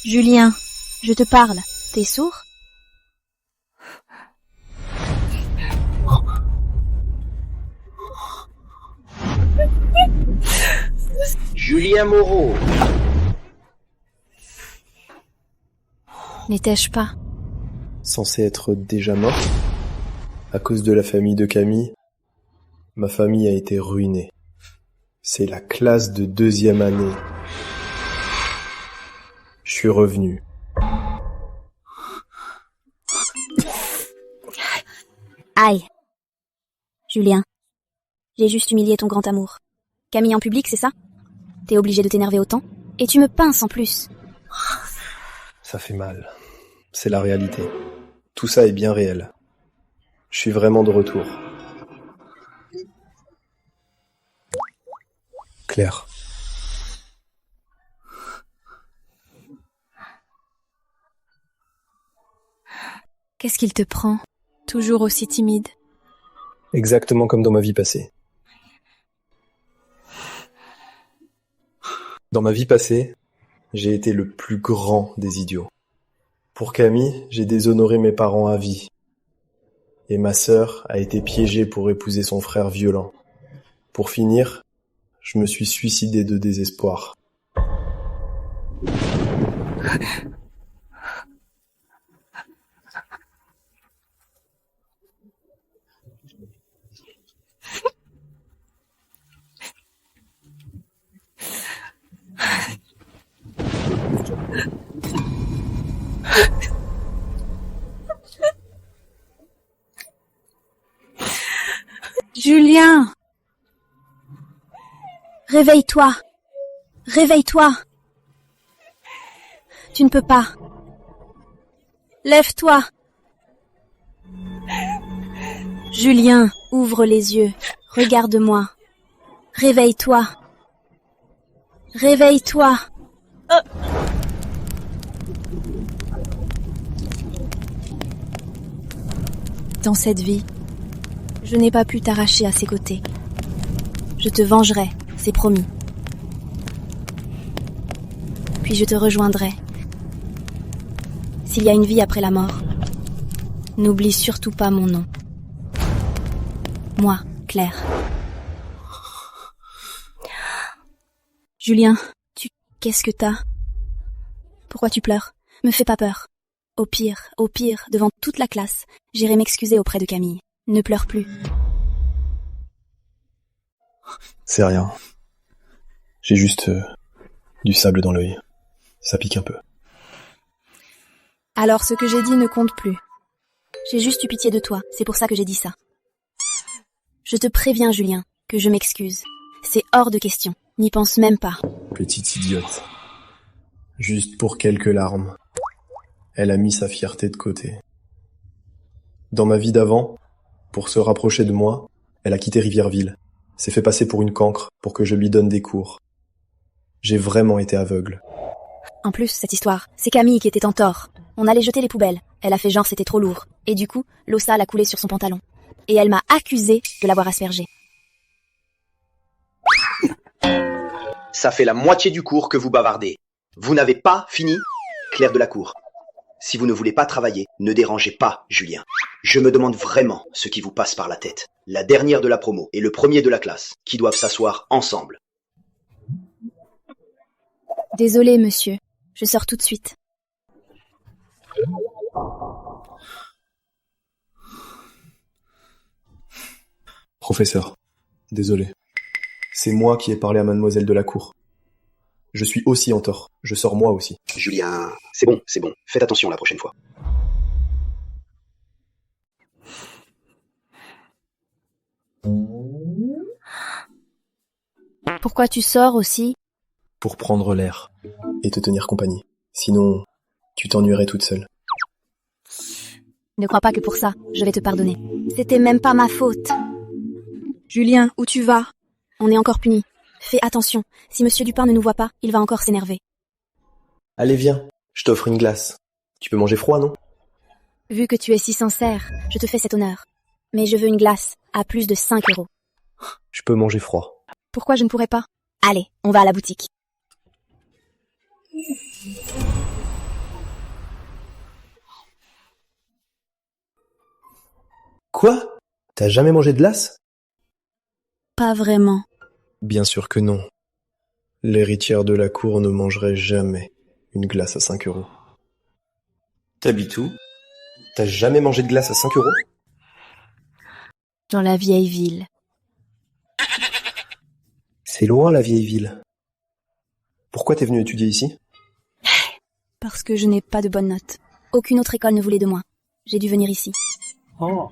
Julien, je te parle. T'es sourd? Julien Moreau. N'étais-je pas? Censé être déjà mort? À cause de la famille de Camille, ma famille a été ruinée. C'est la classe de 2e année. Je suis revenu. Aïe. Julien, j'ai juste humilié ton grand amour. Camille en public, c'est ça? T'es obligé de t'énerver autant? Et tu me pinces en plus. Ça fait mal. C'est la réalité. Tout ça est bien réel. Je suis vraiment de retour. Claire. Qu'est-ce qu'il te prend? Toujours aussi timide. Exactement comme dans ma vie passée. Dans ma vie passée, j'ai été le plus grand des idiots. Pour Camille, j'ai déshonoré mes parents à vie. Et ma sœur a été piégée pour épouser son frère violent. Pour finir, je me suis suicidé de désespoir. Julien! Réveille-toi! Réveille-toi! Tu ne peux pas. Lève-toi! Julien, ouvre les yeux. Regarde-moi. Réveille-toi. Réveille-toi. Dans cette vie, je n'ai pas pu t'arracher à ses côtés. Je te vengerai, c'est promis. Puis je te rejoindrai. S'il y a une vie après la mort, n'oublie surtout pas mon nom. Moi, Claire. Julien, qu'est-ce que t'as? Pourquoi tu pleures? Me fais pas peur. Au pire, devant toute la classe, j'irai m'excuser auprès de Camille. Ne pleure plus. C'est rien. J'ai juste du sable dans l'œil. Ça pique un peu. Alors ce que j'ai dit ne compte plus. J'ai juste eu pitié de toi, c'est pour ça que j'ai dit ça. Je te préviens, Julien, que je m'excuse. C'est hors de question. N'y pense même pas. Petite idiote. Juste pour quelques larmes. Elle a mis sa fierté de côté. Dans ma vie d'avant, pour se rapprocher de moi, elle a quitté Rivierville, s'est fait passer pour une cancre pour que je lui donne des cours. J'ai vraiment été aveugle. En plus, cette histoire, c'est Camille qui était en tort. On allait jeter les poubelles. Elle a fait genre c'était trop lourd. Et du coup, l'eau sale a coulé sur son pantalon. Et elle m'a accusée de l'avoir aspergée. Ça fait la moitié du cours que vous bavardez. Vous n'avez pas fini, Claire Delacour. Si vous ne voulez pas travailler, ne dérangez pas Julien. Je me demande vraiment ce qui vous passe par la tête. La dernière de la promo et le premier de la classe, qui doivent s'asseoir ensemble. Désolée, monsieur. Je sors tout de suite. Professeur, désolé. C'est moi qui ai parlé à mademoiselle Delacour. Je suis aussi en tort. Je sors moi aussi. Julien, c'est bon. Faites attention la prochaine fois. Pourquoi tu sors aussi? Pour prendre l'air et te tenir compagnie. Sinon, tu t'ennuierais toute seule. Ne crois pas que pour ça, je vais te pardonner. C'était même pas ma faute. Julien, où tu vas? On est encore punis. Fais attention. Si monsieur Dupin ne nous voit pas, il va encore s'énerver. Allez, viens. Je t'offre une glace. Tu peux manger froid, non? Vu que tu es si sincère, je te fais cet honneur. Mais je veux une glace à plus de 5 €. Je peux manger froid. Pourquoi je ne pourrais pas? Allez, on va à la boutique. Quoi? T'as jamais mangé de glace? Pas vraiment. Bien sûr que non. L'héritière de la cour ne mangerait jamais une glace à 5 €. T'habites où? T'as jamais mangé de glace à 5 €? Dans la vieille ville. C'est loin la vieille ville. Pourquoi t'es venu étudier ici? Parce que je n'ai pas de bonnes notes. Aucune autre école ne voulait de moi. J'ai dû venir ici. Oh.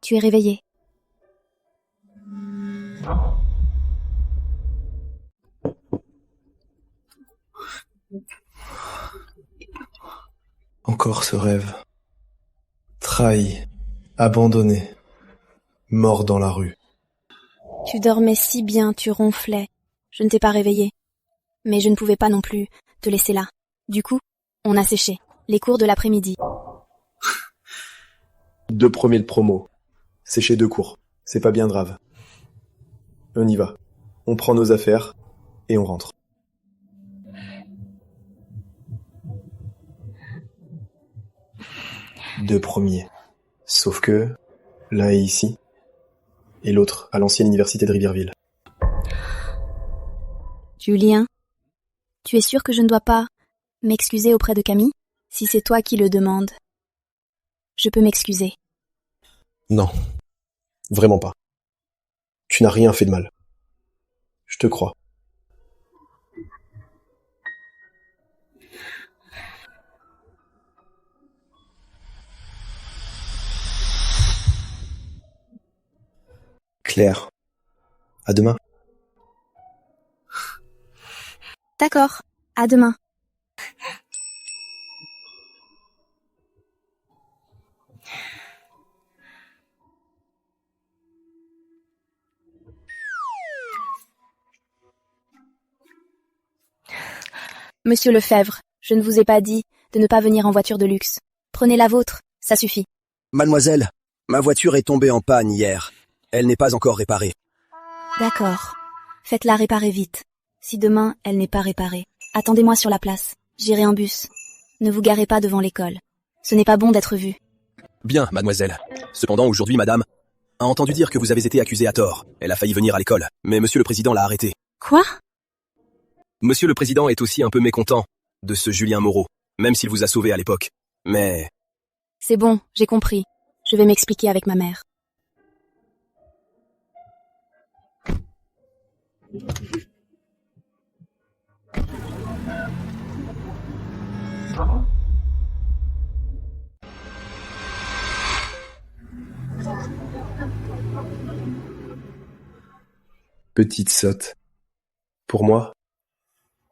Tu es réveillé. Encore ce rêve. Trahi, abandonné, mort dans la rue. Tu dormais si bien, tu ronflais. Je ne t'ai pas réveillé. Mais je ne pouvais pas non plus te laisser là. Du coup, on a séché. Les cours de l'après-midi. 2 premiers de promo. Sécher 2 cours. C'est pas bien grave. On y va. On prend nos affaires et on rentre. Deux premiers. Sauf que l'un est ici et l'autre à l'ancienne université de Rivièreville. Julien, tu es sûr que je ne dois pas m'excuser auprès de Camille, si c'est toi qui le demandes? Je peux m'excuser. Non, vraiment pas. Tu n'as rien fait de mal. Je te crois. Claire, à demain. D'accord, à demain. Monsieur Lefebvre, je ne vous ai pas dit de ne pas venir en voiture de luxe. Prenez la vôtre, ça suffit. Mademoiselle, ma voiture est tombée en panne hier. Elle n'est pas encore réparée. D'accord. Faites-la réparer vite. Si demain, elle n'est pas réparée, attendez-moi sur la place. J'irai en bus. Ne vous garez pas devant l'école. Ce n'est pas bon d'être vu. Bien, mademoiselle. Cependant, aujourd'hui, madame a entendu dire que vous avez été accusée à tort. Elle a failli venir à l'école, mais monsieur le président l'a arrêtée. Quoi? Monsieur le président est aussi un peu mécontent de ce Julien Moreau, même s'il vous a sauvé à l'époque. Mais... C'est bon, j'ai compris. Je vais m'expliquer avec ma mère. Petite sotte. Pour moi,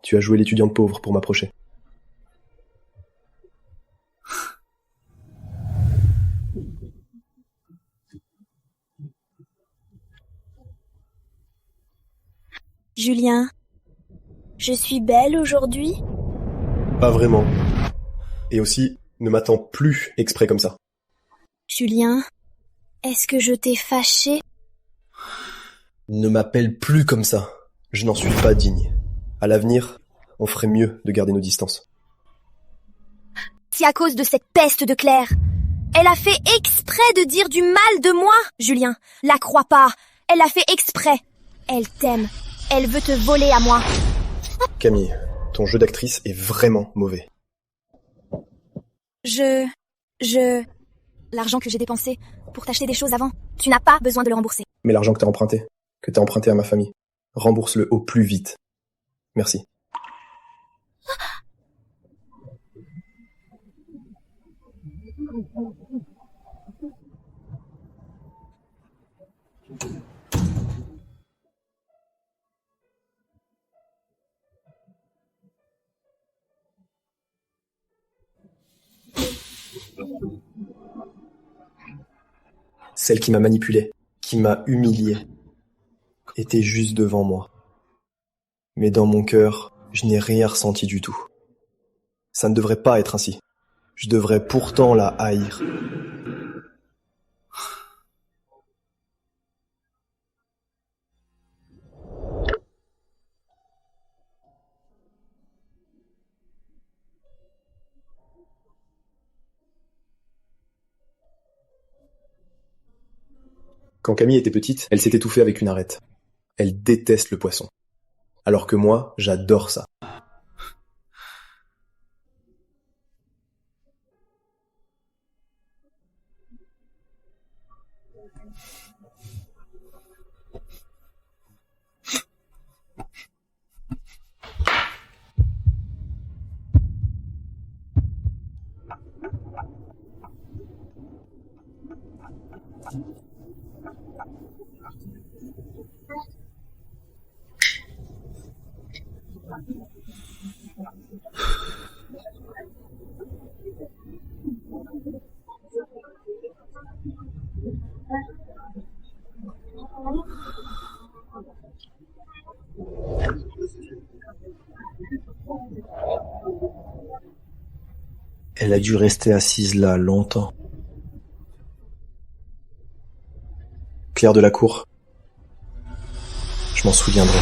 tu as joué l'étudiante pauvre pour m'approcher. Julien, je suis belle aujourd'hui? Pas vraiment. Et aussi, ne m'attends plus exprès comme ça. Julien, est-ce que je t'ai fâché? Ne m'appelle plus comme ça. Je n'en suis pas digne. À l'avenir, on ferait mieux de garder nos distances. C'est à cause de cette peste de Claire. Elle a fait exprès de dire du mal de moi, Julien. La crois pas. Elle a fait exprès. Elle t'aime. Elle veut te voler à moi. Camille, ton jeu d'actrice est vraiment mauvais. L'argent que j'ai dépensé pour t'acheter des choses avant, tu n'as pas besoin de le rembourser. Mais l'argent que t'as emprunté à ma famille, rembourse-le au plus vite. Merci. Celle qui m'a manipulé, qui m'a humilié, était juste devant moi. Mais dans mon cœur, je n'ai rien ressenti du tout. Ça ne devrait pas être ainsi. Je devrais pourtant la haïr. Quand Camille était petite, elle s'est étouffée avec une arête. Elle déteste le poisson. Alors que moi, j'adore ça. Elle a dû rester assise là longtemps. Claire de la Cour. Je m'en souviendrai.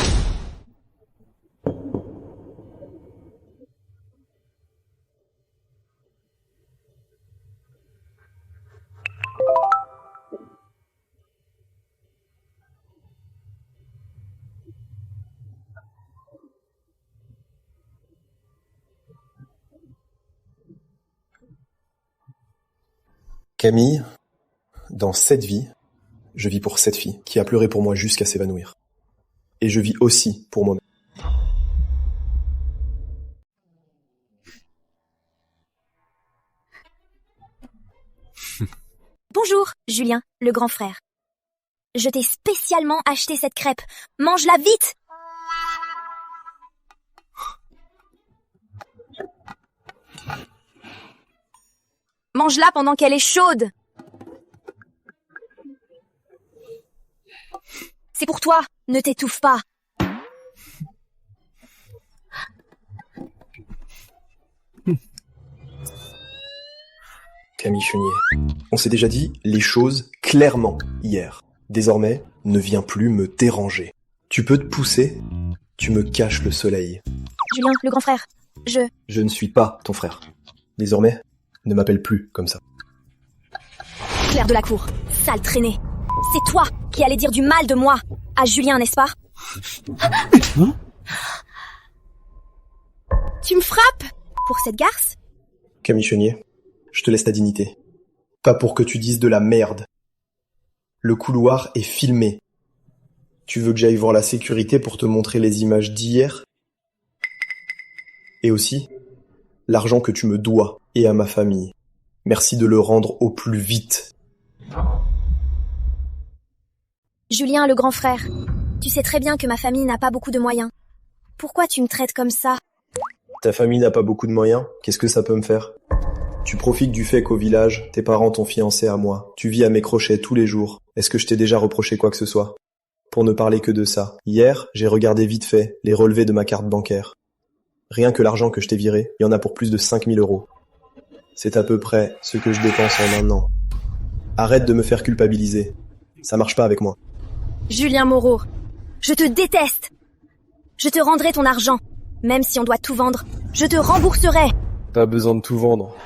Camille, dans cette vie, je vis pour cette fille qui a pleuré pour moi jusqu'à s'évanouir. Et je vis aussi pour moi-même. Bonjour, Julien, le grand frère. Je t'ai spécialement acheté cette crêpe. Mange-la vite! Mange-la pendant qu'elle est chaude. C'est pour toi, ne t'étouffe pas. Camille Chenier, on s'est déjà dit les choses clairement hier. Désormais, ne viens plus me déranger. Tu peux te pousser, tu me caches le soleil. Julien, le grand frère, Je ne suis pas ton frère. Désormais, ne m'appelle plus comme ça. Claire de la Cour, sale traînée. C'est toi qui allais dire du mal de moi à Julien, n'est-ce pas? Tu me frappes pour cette garce? Camille Chenier, je te laisse ta dignité. Pas pour que tu dises de la merde. Le couloir est filmé. Tu veux que j'aille voir la sécurité pour te montrer les images d'hier? Et aussi, l'argent que tu me dois et à ma famille. Merci de le rendre au plus vite. Julien, le grand frère, tu sais très bien que ma famille n'a pas beaucoup de moyens. Pourquoi tu me traites comme ça? Ta famille n'a pas beaucoup de moyens, qu'est-ce que ça peut me faire? Tu profites du fait qu'au village, tes parents t'ont fiancé à moi. Tu vis à mes crochets tous les jours. Est-ce que je t'ai déjà reproché quoi que ce soit? Pour ne parler que de ça. Hier, j'ai regardé vite fait les relevés de ma carte bancaire. Rien que l'argent que je t'ai viré, il y en a pour plus de 5000 €. C'est à peu près ce que je dépense en un an. Arrête de me faire culpabiliser. Ça marche pas avec moi. Julien Moreau, je te déteste. Je te rendrai ton argent. Même si on doit tout vendre, je te rembourserai. Pas besoin de tout vendre.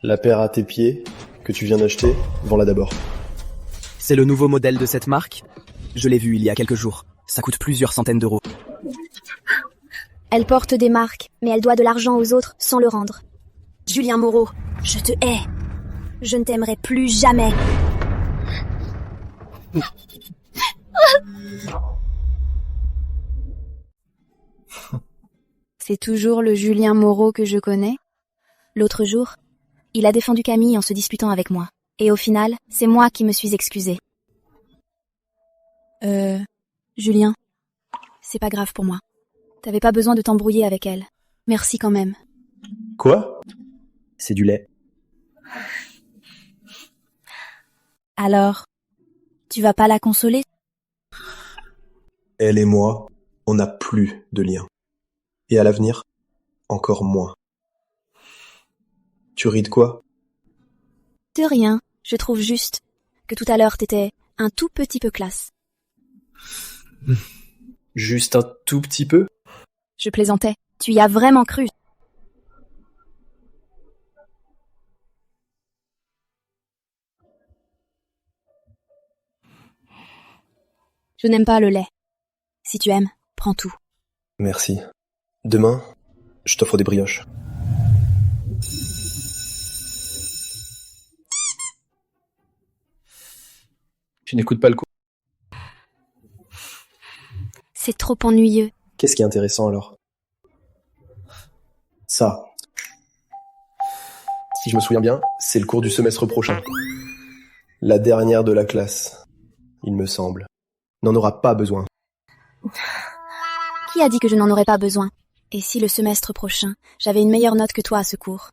La paire à tes pieds, que tu viens d'acheter, vends-la d'abord. C'est le nouveau modèle de cette marque. Je l'ai vu il y a quelques jours. Ça coûte plusieurs centaines d'euros. Elle porte des marques, mais elle doit de l'argent aux autres sans le rendre. Julien Moreau, je te hais. Je ne t'aimerai plus jamais. C'est toujours le Julien Moreau que je connais. L'autre jour, il a défendu Camille en se disputant avec moi. Et au final, c'est moi qui me suis excusée. Julien, c'est pas grave pour moi. T'avais pas besoin de t'embrouiller avec elle. Merci quand même. Quoi? C'est du lait. Alors, tu vas pas la consoler? Elle et moi, on n'a plus de lien. Et à l'avenir, encore moins. Tu ris de quoi? De rien, je trouve juste que tout à l'heure t'étais un tout petit peu classe. Juste un tout petit peu? Je plaisantais, tu y as vraiment cru. Je n'aime pas le lait. Si tu aimes, prends tout. Merci. Demain, je t'offre des brioches. Tu n'écoutes pas le coup? C'est trop ennuyeux. Qu'est-ce qui est intéressant alors? Ça. Si je me souviens bien, c'est le cours du semestre prochain. La dernière de la classe, il me semble. N'en aura pas besoin. Qui a dit que je n'en aurais pas besoin? Et si le semestre prochain, j'avais une meilleure note que toi à ce cours?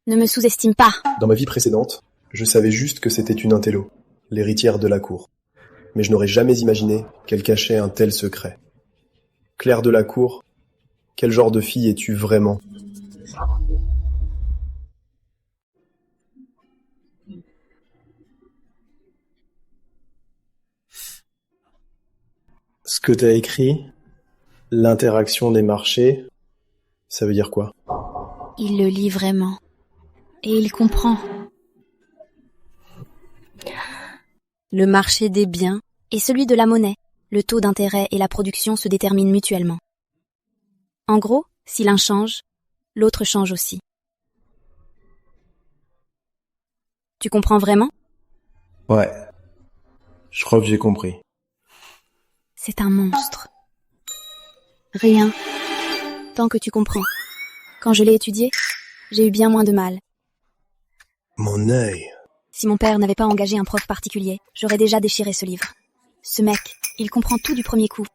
Ne me sous-estime pas. Dans ma vie précédente, je savais juste que c'était une intello, l'héritière de la cour. Mais je n'aurais jamais imaginé qu'elle cachait un tel secret. Claire de la Cour, quel genre de fille es-tu vraiment? Ce que t'as écrit, l'interaction des marchés, ça veut dire quoi? Il le lit vraiment. Et il comprend. Le marché des biens et celui de la monnaie, le taux d'intérêt et la production se déterminent mutuellement. En gros, si l'un change, l'autre change aussi. Tu comprends vraiment? Ouais, je crois que j'ai compris. C'est un monstre. Rien. Tant que tu comprends. Quand je l'ai étudié, j'ai eu bien moins de mal. Mon œil. Si mon père n'avait pas engagé un prof particulier, j'aurais déjà déchiré ce livre. Ce mec, il comprend tout du premier coup.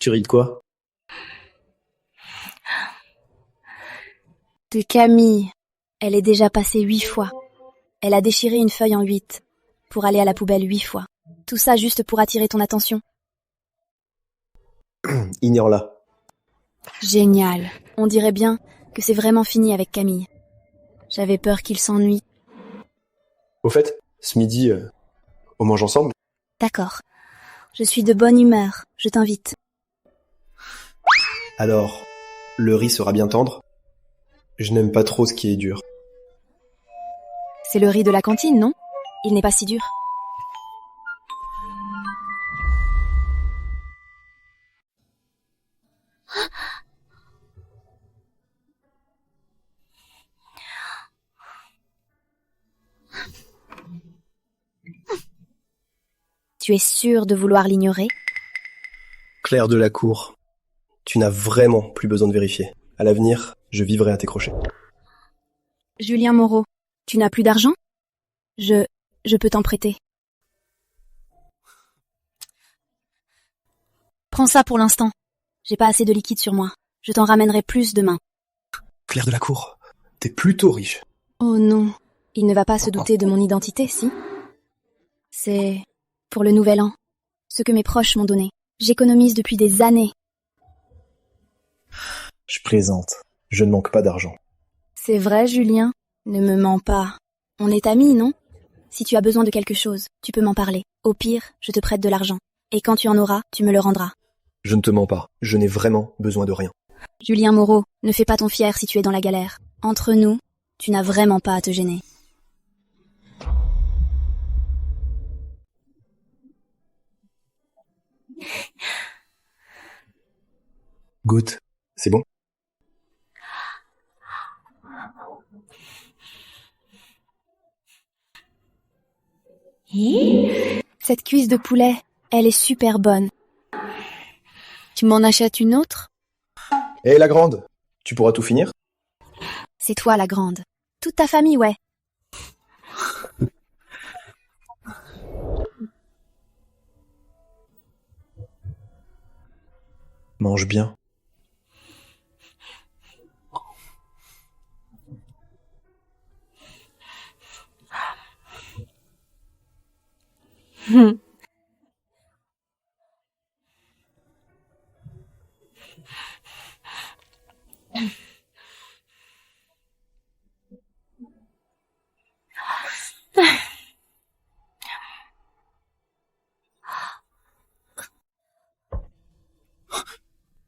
Tu ris de quoi? De Camille. Elle est déjà passée 8 fois. Elle a déchiré une feuille en 8 pour aller à la poubelle 8 fois. Tout ça juste pour attirer ton attention. Ignore-la. Génial. On dirait bien que c'est vraiment fini avec Camille. J'avais peur qu'il s'ennuie. Au fait, ce midi, on mange ensemble? D'accord. Je suis de bonne humeur. Je t'invite. Alors, le riz sera bien tendre? Je n'aime pas trop ce qui est dur. C'est le riz de la cantine, non? Il n'est pas si dur. Tu es sûr de vouloir l'ignorer? Claire de la Cour, tu n'as vraiment plus besoin de vérifier. À l'avenir, je vivrai à tes crochets. Julien Moreau, tu n'as plus d'argent? Je peux t'en prêter. Prends ça pour l'instant. J'ai pas assez de liquide sur moi. Je t'en ramènerai plus demain. Claire de la Cour, t'es plutôt riche. Oh non, il ne va pas se douter de mon identité, si? C'est pour le nouvel an. Ce que mes proches m'ont donné. J'économise depuis des années. Je plaisante. Je ne manque pas d'argent. C'est vrai, Julien? Ne me mens pas. On est amis, non? Si tu as besoin de quelque chose, tu peux m'en parler. Au pire, je te prête de l'argent. Et quand tu en auras, tu me le rendras. Je ne te mens pas. Je n'ai vraiment besoin de rien. Julien Moreau, ne fais pas ton fier si tu es dans la galère. Entre nous, tu n'as vraiment pas à te gêner. Goûte. C'est bon? Cette cuisse de poulet, elle est super bonne. Tu m'en achètes une autre? Hé, la grande, tu pourras tout finir? C'est toi la grande. Toute ta famille, ouais. Mange bien.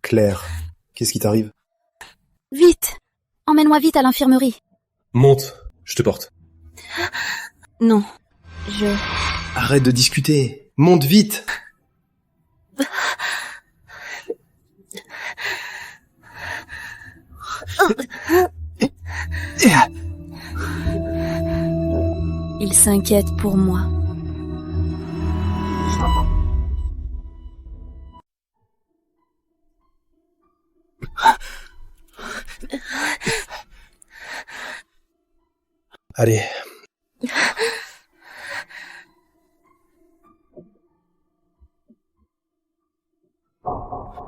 Claire, qu'est-ce qui t'arrive? Vite! Emmène-moi vite à l'infirmerie. Monte, je te porte. Non, Arrête de discuter. Monte vite. Il s'inquiète pour moi. Allez.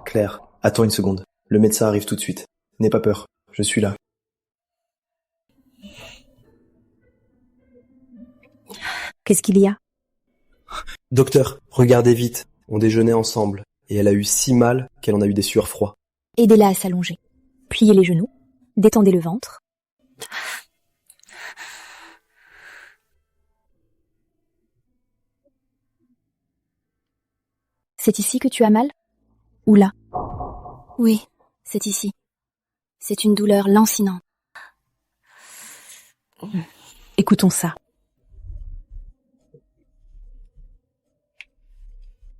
Claire, attends une seconde. Le médecin arrive tout de suite. N'aie pas peur, je suis là. Qu'est-ce qu'il y a? Docteur, regardez vite. On déjeunait ensemble. Et elle a eu si mal qu'elle en a eu des sueurs froides. Aidez-la à s'allonger. Pliez les genoux. Détendez le ventre. C'est ici que tu as mal? Ou là? Oui, c'est ici. C'est une douleur lancinante. Écoutons ça.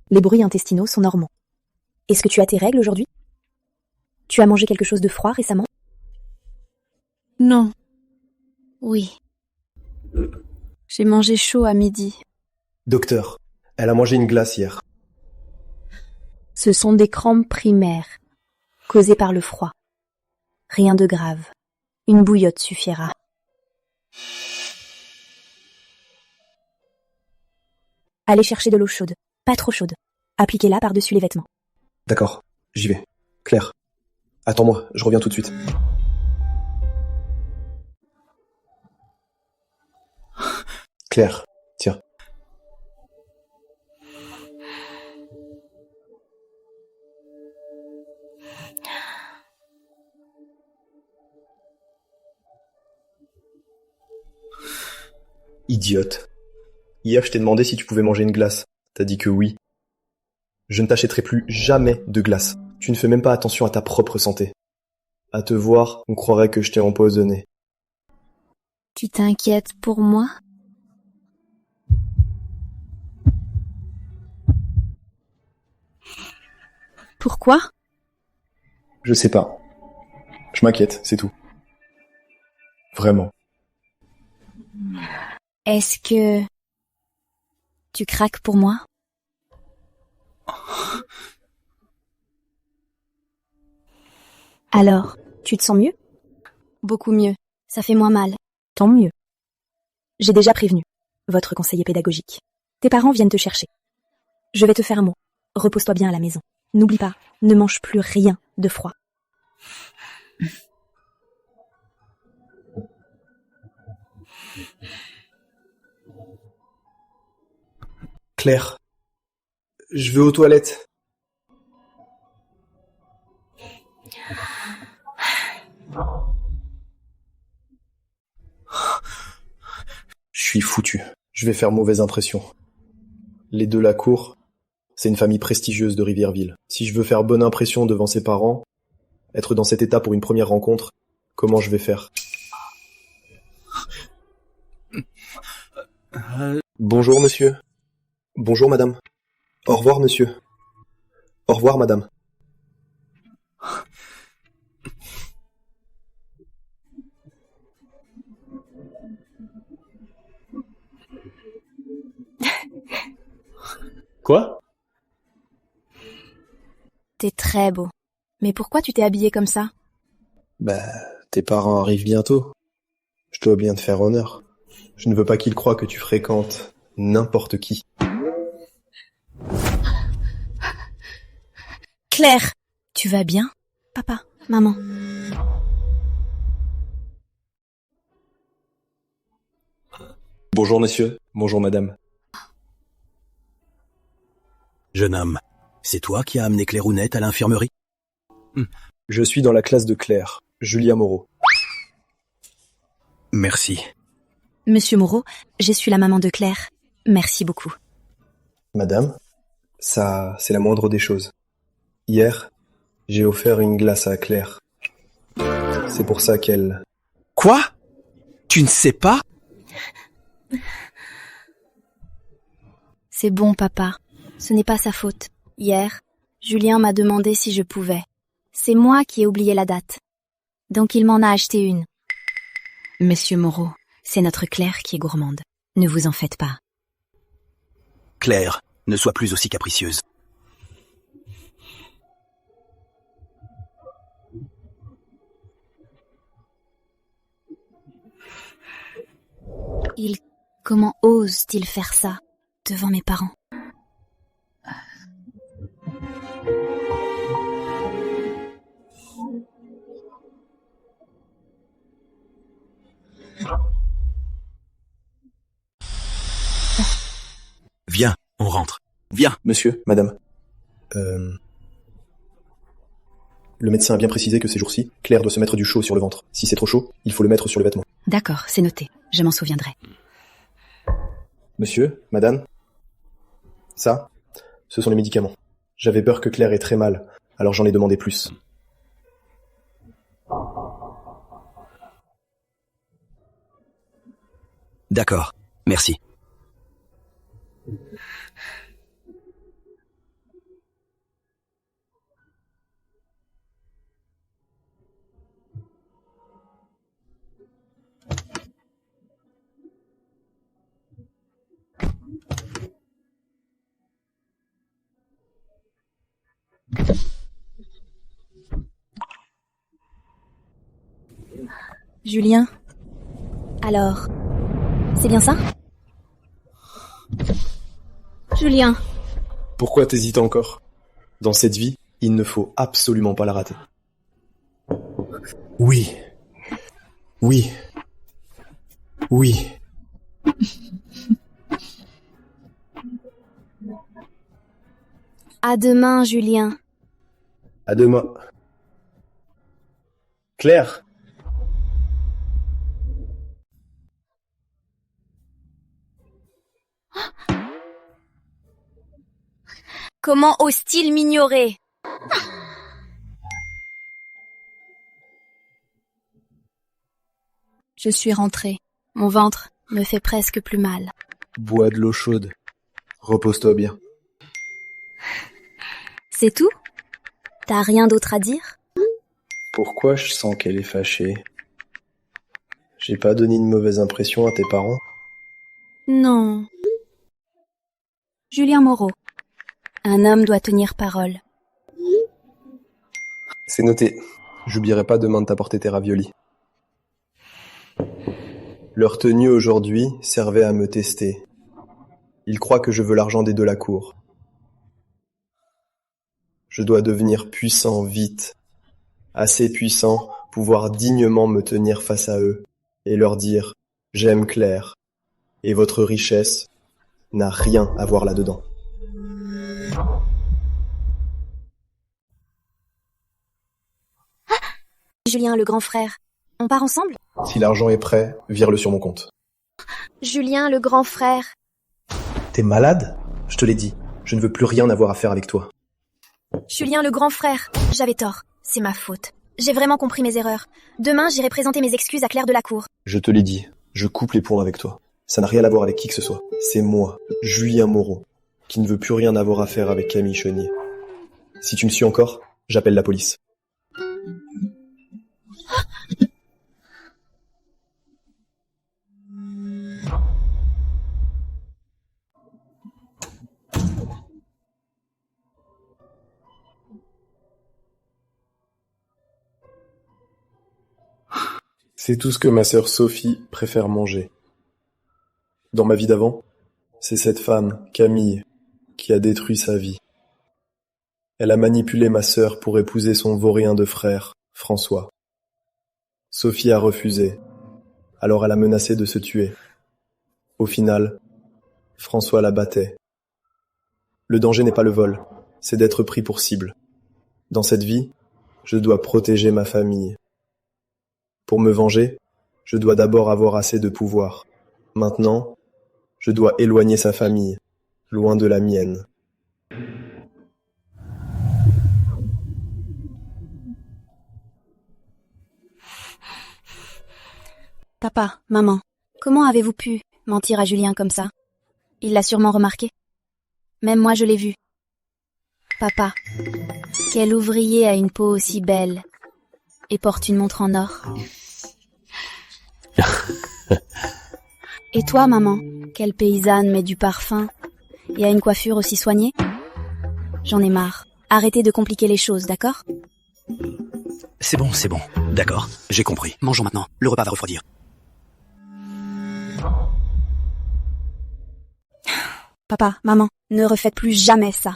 Les bruits intestinaux sont normaux. Est-ce que tu as tes règles aujourd'hui? Tu as mangé quelque chose de froid récemment? Non. Oui. J'ai mangé chaud à midi. Docteur, elle a mangé une glace hier. Ce sont des crampes primaires, causées par le froid. Rien de grave. Une bouillotte suffira. Allez chercher de l'eau chaude, pas trop chaude. Appliquez-la par-dessus les vêtements. D'accord, j'y vais. Claire, attends-moi, je reviens tout de suite. Claire, tiens. Idiote. Hier, je t'ai demandé si tu pouvais manger une glace. T'as dit que oui. Je ne t'achèterai plus jamais de glace. Tu ne fais même pas attention à ta propre santé. À te voir, on croirait que je t'ai empoisonné. Tu t'inquiètes pour moi? Pourquoi? Je sais pas. Je m'inquiète, c'est tout. Vraiment. Est-ce que tu craques pour moi? Alors, tu te sens mieux? Beaucoup mieux. Ça fait moins mal. Tant mieux. J'ai déjà prévenu votre conseiller pédagogique. Tes parents viennent te chercher. Je vais te faire un mot. Repose-toi bien à la maison. N'oublie pas, ne mange plus rien de froid. Claire, je vais aux toilettes. Je suis foutu. Je vais faire mauvaise impression. Les De la Cour, c'est une famille prestigieuse de Rivièreville. Si je veux faire bonne impression devant ses parents, être dans cet état pour une première rencontre, comment je vais faire? Bonjour, monsieur. Bonjour, madame. Au revoir, monsieur. Au revoir, madame. Quoi? T'es très beau. Mais pourquoi tu t'es habillé comme ça? Bah, tes parents arrivent bientôt. Je dois bien te faire honneur. Je ne veux pas qu'ils croient que tu fréquentes n'importe qui. Claire, Tu vas bien? Papa, maman. Bonjour messieurs, bonjour madame. Jeune homme, c'est toi qui as amené Claire Ounette à l'infirmerie? Je suis dans la classe de Claire, Julia Moreau. Merci. Monsieur Moreau, je suis la maman de Claire. Merci beaucoup. Madame, ça, c'est la moindre des choses. Hier, j'ai offert une glace à Claire. C'est pour ça qu'elle... Quoi? Tu ne sais pas? C'est bon, papa. Ce n'est pas sa faute. Hier, Julien m'a demandé si je pouvais. C'est moi qui ai oublié la date. Donc il m'en a acheté une. Monsieur Moreau, c'est notre Claire qui est gourmande. Ne vous en faites pas. Claire, ne sois plus aussi capricieuse. Comment ose-t-il faire ça devant mes parents? Viens, on rentre. Viens. Monsieur, madame. Le médecin a bien précisé que ces jours-ci, Claire doit se mettre du chaud sur le ventre. Si c'est trop chaud, il faut le mettre sur le vêtement. D'accord, c'est noté. Je m'en souviendrai. Monsieur, madame, ça, ce sont les médicaments. J'avais peur que Claire ait très mal, alors j'en ai demandé plus. D'accord, merci. Julien? Alors, c'est bien ça? Julien? Pourquoi t'hésites encore? Dans cette vie, il ne faut absolument pas la rater. Oui. Oui. Oui. À demain, Julien. À demain. Claire? Comment ose-t-il m'ignorer? Je suis rentrée. Mon ventre me fait presque plus mal. Bois de l'eau chaude. Repose-toi bien. C'est tout? T'as rien d'autre à dire? Pourquoi je sens qu'elle est fâchée? J'ai pas donné une mauvaise impression à tes parents? Non. Julien Moreau. Un homme doit tenir parole. C'est noté. J'oublierai pas demain de t'apporter tes raviolis. Leur tenue aujourd'hui servait à me tester. Ils croient que je veux l'argent des Delacour. Je dois devenir puissant vite. Assez puissant, pouvoir dignement me tenir face à eux et leur dire « J'aime Claire, et votre richesse n'a rien à voir là-dedans. » Julien, le grand frère. On part ensemble? Si l'argent est prêt, vire-le sur mon compte. Julien, le grand frère. T'es malade? Je te l'ai dit, je ne veux plus rien avoir à faire avec toi. Julien, le grand frère. J'avais tort. C'est ma faute. J'ai vraiment compris mes erreurs. Demain, j'irai présenter mes excuses à Claire Delacour. Je te l'ai dit, je coupe les ponts avec toi. Ça n'a rien à voir avec qui que ce soit. C'est moi, Julien Moreau, qui ne veut plus rien avoir à faire avec Camille Chenier. Si tu me suis encore, j'appelle la police. C'est tout ce que ma sœur Sophie préfère manger. Dans ma vie d'avant, c'est cette femme, Camille, qui a détruit sa vie. Elle a manipulé ma sœur pour épouser son vaurien de frère, François. Sophie a refusé, alors elle a menacé de se tuer. Au final, François la battait. Le danger n'est pas le vol, c'est d'être pris pour cible. Dans cette vie, je dois protéger ma famille. Pour me venger, je dois d'abord avoir assez de pouvoir. Maintenant, je dois éloigner sa famille, loin de la mienne. Papa, maman, comment avez-vous pu mentir à Julien comme ça? Il l'a sûrement remarqué. Même moi je l'ai vu. Papa, quel ouvrier a une peau aussi belle et porte une montre en or? Et toi, maman, quelle paysanne met du parfum et a une coiffure aussi soignée? J'en ai marre. Arrêtez de compliquer les choses, d'accord? C'est bon, d'accord, j'ai compris. Mangeons maintenant, le repas va refroidir. Papa, maman, ne refaites plus jamais ça.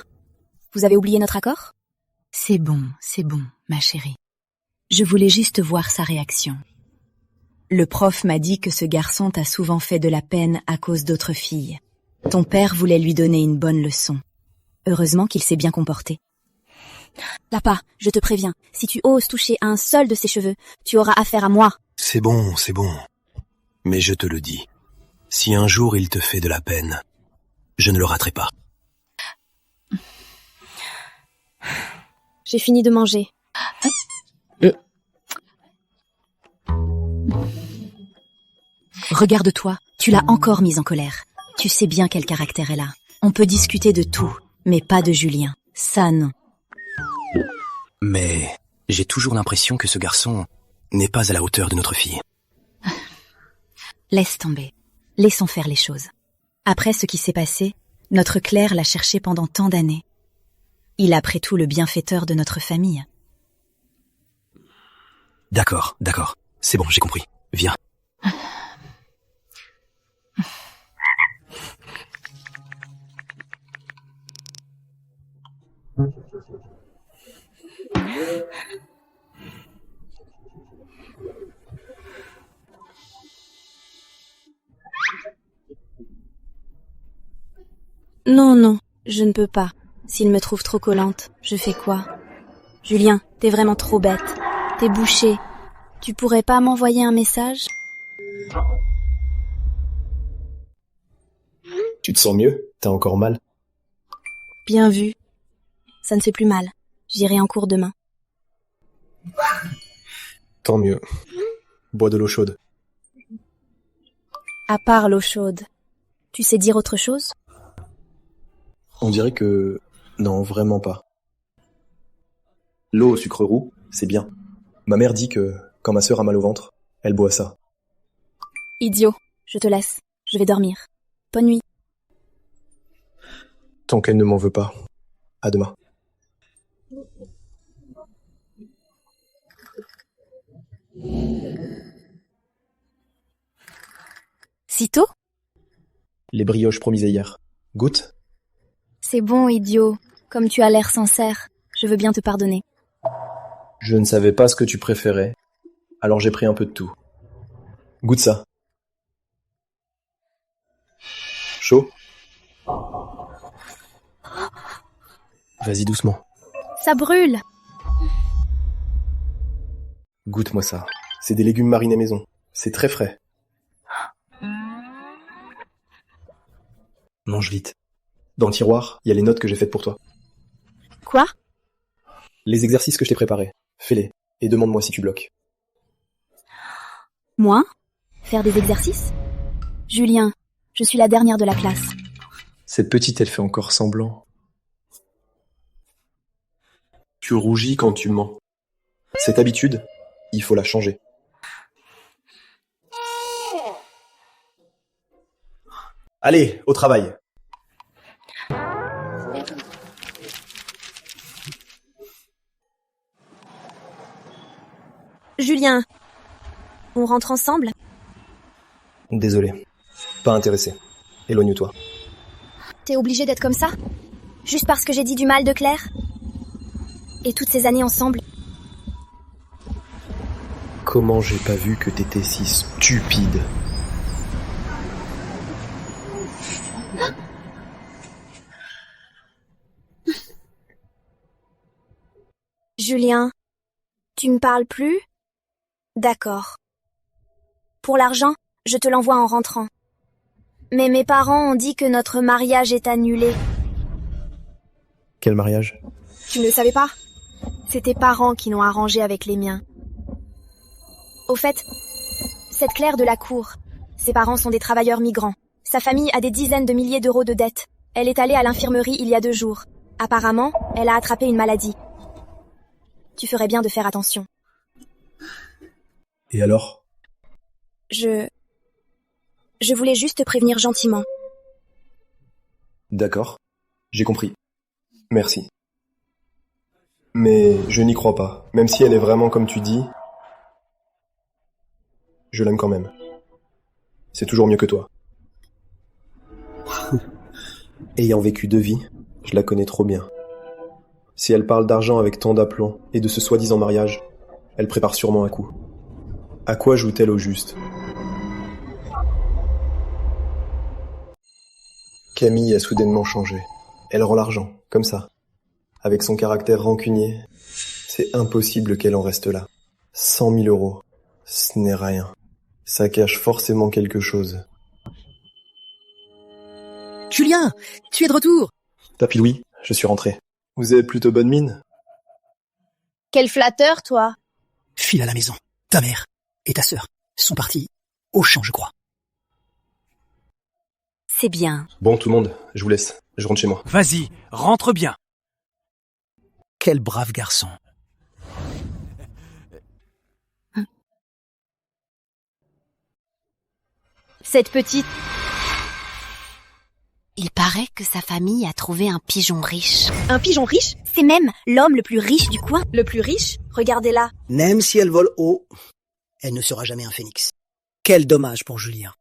Vous avez oublié notre accord? C'est bon, ma chérie. Je voulais juste voir sa réaction. Le prof m'a dit que ce garçon t'a souvent fait de la peine à cause d'autres filles. Ton père voulait lui donner une bonne leçon. Heureusement qu'il s'est bien comporté. Papa, je te préviens, si tu oses toucher un seul de ses cheveux, tu auras affaire à moi. C'est bon. Mais je te le dis, si un jour il te fait de la peine, je ne le raterai pas. J'ai fini de manger. Regarde-toi, tu l'as encore mise en colère. Tu sais bien quel caractère elle a. On peut discuter de tout, mais pas de Julien. Ça, non. Mais j'ai toujours l'impression que ce garçon n'est pas à la hauteur de notre fille. Laisse tomber. Laissons faire les choses. Après ce qui s'est passé, notre Claire l'a cherché pendant tant d'années. Il est après tout le bienfaiteur de notre famille. D'accord. C'est bon, j'ai compris. Viens. Non, je ne peux pas. S'il me trouve trop collante, je fais quoi? Julien, t'es vraiment trop bête. T'es bouché. Tu pourrais pas m'envoyer un message? Tu te sens mieux? T'as encore mal? Bien vu. Ça ne fait plus mal. J'irai en cours demain. Tant mieux. Bois de l'eau chaude. À part l'eau chaude, tu sais dire autre chose? On dirait que... Non, vraiment pas. L'eau au sucre roux, c'est bien. Ma mère dit que, quand ma sœur a mal au ventre, elle boit ça. Idiot, je te laisse. Je vais dormir. Bonne nuit. Tant qu'elle ne m'en veut pas. À demain. Si tôt? Les brioches promisées hier. Goûte? C'est bon, idiot. Comme tu as l'air sincère, je veux bien te pardonner. Je ne savais pas ce que tu préférais, alors j'ai pris un peu de tout. Goûte ça. Chaud? Vas-y doucement. Ça brûle. Goûte-moi ça. C'est des légumes marinés maison. C'est très frais. Mange vite. Dans le tiroir, il y a les notes que j'ai faites pour toi. Quoi? Les exercices que je t'ai préparés. Fais-les et demande-moi si tu bloques. Moi? Faire des exercices? Julien, je suis la dernière de la classe. Cette petite, elle fait encore semblant. Tu rougis quand tu mens. Cette habitude, il faut la changer. Allez, au travail. Julien, on rentre ensemble? Désolé. Pas intéressé. Éloigne-toi. T'es obligé d'être comme ça? Juste parce que j'ai dit du mal de Claire? Et toutes ces années ensemble. Comment j'ai pas vu que t'étais si stupide? Julien, tu me parles plus? D'accord. Pour l'argent, je te l'envoie en rentrant. Mais mes parents ont dit que notre mariage est annulé. Quel mariage? Tu ne le savais pas? C'est tes parents qui l'ont arrangé avec les miens. Au fait, cette Claire de la cour, ses parents sont des travailleurs migrants. Sa famille a des dizaines de milliers d'euros de dettes. Elle est allée à l'infirmerie il y a 2 jours. Apparemment, elle a attrapé une maladie. Tu ferais bien de faire attention. Et alors? Je voulais juste te prévenir gentiment. D'accord, j'ai compris. Merci. Mais je n'y crois pas. Même si elle est vraiment comme tu dis, je l'aime quand même. C'est toujours mieux que toi. Ayant vécu 2 vies, je la connais trop bien. Si elle parle d'argent avec tant d'aplomb et de ce soi-disant mariage, elle prépare sûrement un coup. À quoi joue-t-elle au juste? Camille a soudainement changé. Elle rend l'argent, comme ça. Avec son caractère rancunier, c'est impossible qu'elle en reste là. 100 000 euros, ce n'est rien. Ça cache forcément quelque chose. Julien, tu es de retour. Papy Louis, je suis rentré. Vous avez plutôt bonne mine? Quel flatteur, toi. File à la maison. Ta mère et ta sœur sont partis au champ, je crois. C'est bien. Bon, tout le monde, je vous laisse. Je rentre chez moi. Vas-y, rentre bien. Quel brave garçon. Cette petite... Il paraît que sa famille a trouvé un pigeon riche. Un pigeon riche? C'est même l'homme le plus riche du coin. Le plus riche? Regardez-la. Même si elle vole haut, elle ne sera jamais un phénix. Quel dommage pour Julien.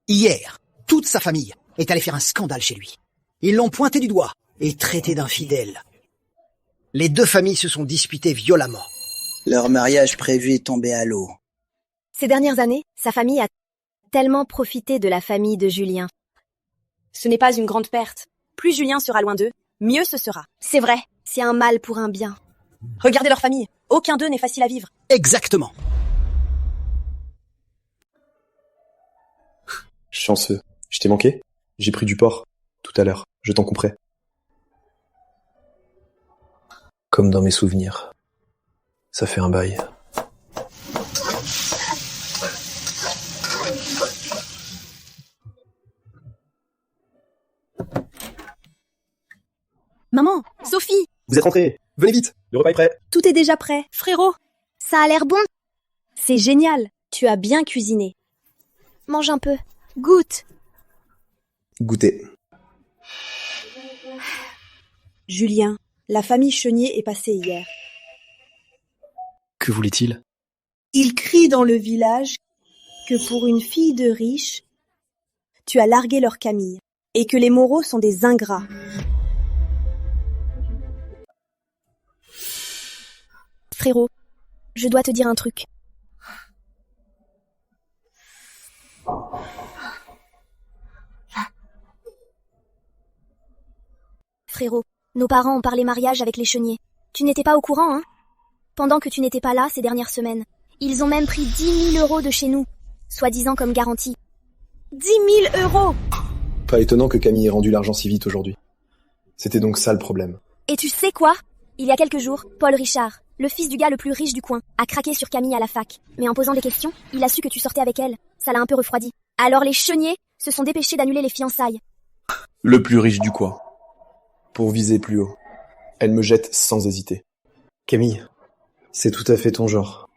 Hier, toute sa famille est allée faire un scandale chez lui. Ils l'ont pointé du doigt et traité d'infidèle. Les 2 familles se sont disputées violemment. Leur mariage prévu est tombé à l'eau. Ces dernières années, sa famille a tellement profité de la famille de Julien. Ce n'est pas une grande perte. Plus Julien sera loin d'eux, mieux ce sera. C'est vrai, c'est un mal pour un bien. Regardez leur famille, aucun d'eux n'est facile à vivre. Exactement. Chanceux. Je t'ai manqué? J'ai pris du porc, tout à l'heure. Je t'en couperai. Comme dans mes souvenirs. Ça fait un bail. Maman, Sophie, Vous êtes rentrés. Venez vite, le repas est prêt. tout est déjà prêt. Frérot, ça a l'air bon. C'est génial, tu as bien cuisiné. Mange un peu, goûte. Goûtez. Julien, la famille Chenier est passée hier. Que voulait-il? Ils crient dans le village que pour une fille de riche, tu as largué leur Camille, et que les Moreau sont des ingrats. Frérot, je dois te dire un truc. Frérot, nos parents ont parlé mariage avec les Cheniers. Tu n'étais pas au courant, hein? Pendant que tu n'étais pas là ces dernières semaines, ils ont même pris 10 000 euros de chez nous, soi-disant comme garantie. 10 000 euros! Pas étonnant que Camille ait rendu l'argent si vite aujourd'hui. C'était donc ça le problème. Et tu sais quoi? Il y a quelques jours, Paul Richard, le fils du gars le plus riche du coin, a craqué sur Camille à la fac. Mais en posant des questions, il a su que tu sortais avec elle. Ça l'a un peu refroidi. Alors les Cheniers se sont dépêchés d'annuler les fiançailles. Le plus riche du coin. Pour viser plus haut. Elle me jette sans hésiter. Camille, c'est tout à fait ton genre.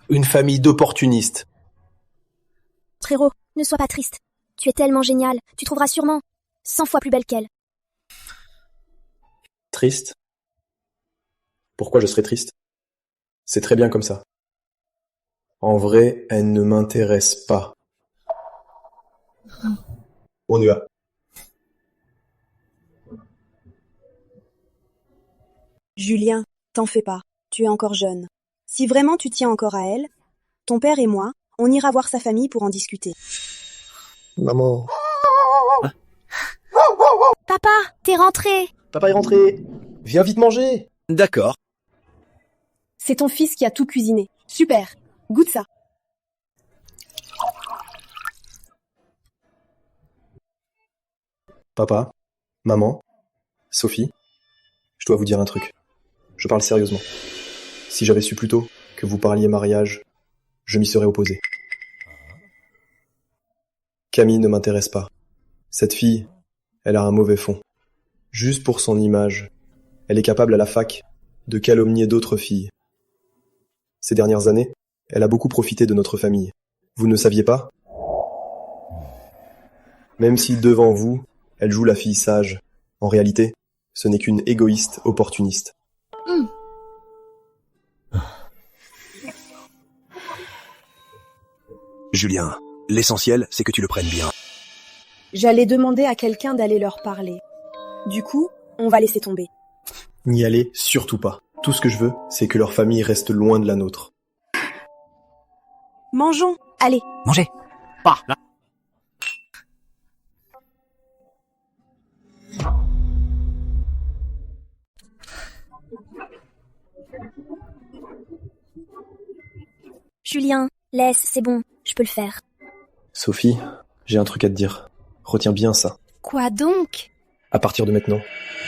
Une famille d'opportunistes. Frérot, ne sois pas triste. Tu es tellement génial, tu trouveras sûrement 100 fois plus belle qu'elle. Triste? Pourquoi je serais triste? C'est très bien comme ça. En vrai, elle ne m'intéresse pas. On y va. Julien, t'en fais pas, tu es encore jeune. Si vraiment tu tiens encore à elle, ton père et moi, on ira voir sa famille pour en discuter. Maman. Papa, t'es rentré. Papa est rentré. Viens vite manger. D'accord. C'est ton fils qui a tout cuisiné. Super, goûte ça. Papa, maman, Sophie, je dois vous dire un truc. Je parle sérieusement. Si j'avais su plus tôt que vous parliez mariage, je m'y serais opposé. Camille ne m'intéresse pas. Cette fille, elle a un mauvais fond. Juste pour son image, elle est capable à la fac de calomnier d'autres filles. Ces dernières années, elle a beaucoup profité de notre famille. Vous ne saviez pas? Même si devant vous, elle joue la fille sage, en réalité, ce n'est qu'une égoïste opportuniste. Julien, l'essentiel, c'est que tu le prennes bien. J'allais demander à quelqu'un d'aller leur parler. Du coup, on va laisser tomber. N'y allez surtout pas. Tout ce que je veux, c'est que leur famille reste loin de la nôtre. Mangeons, allez. Mangez. Julien, laisse, c'est bon, je peux le faire. Sophie, j'ai un truc à te dire. Retiens bien ça. Quoi donc? À partir de maintenant,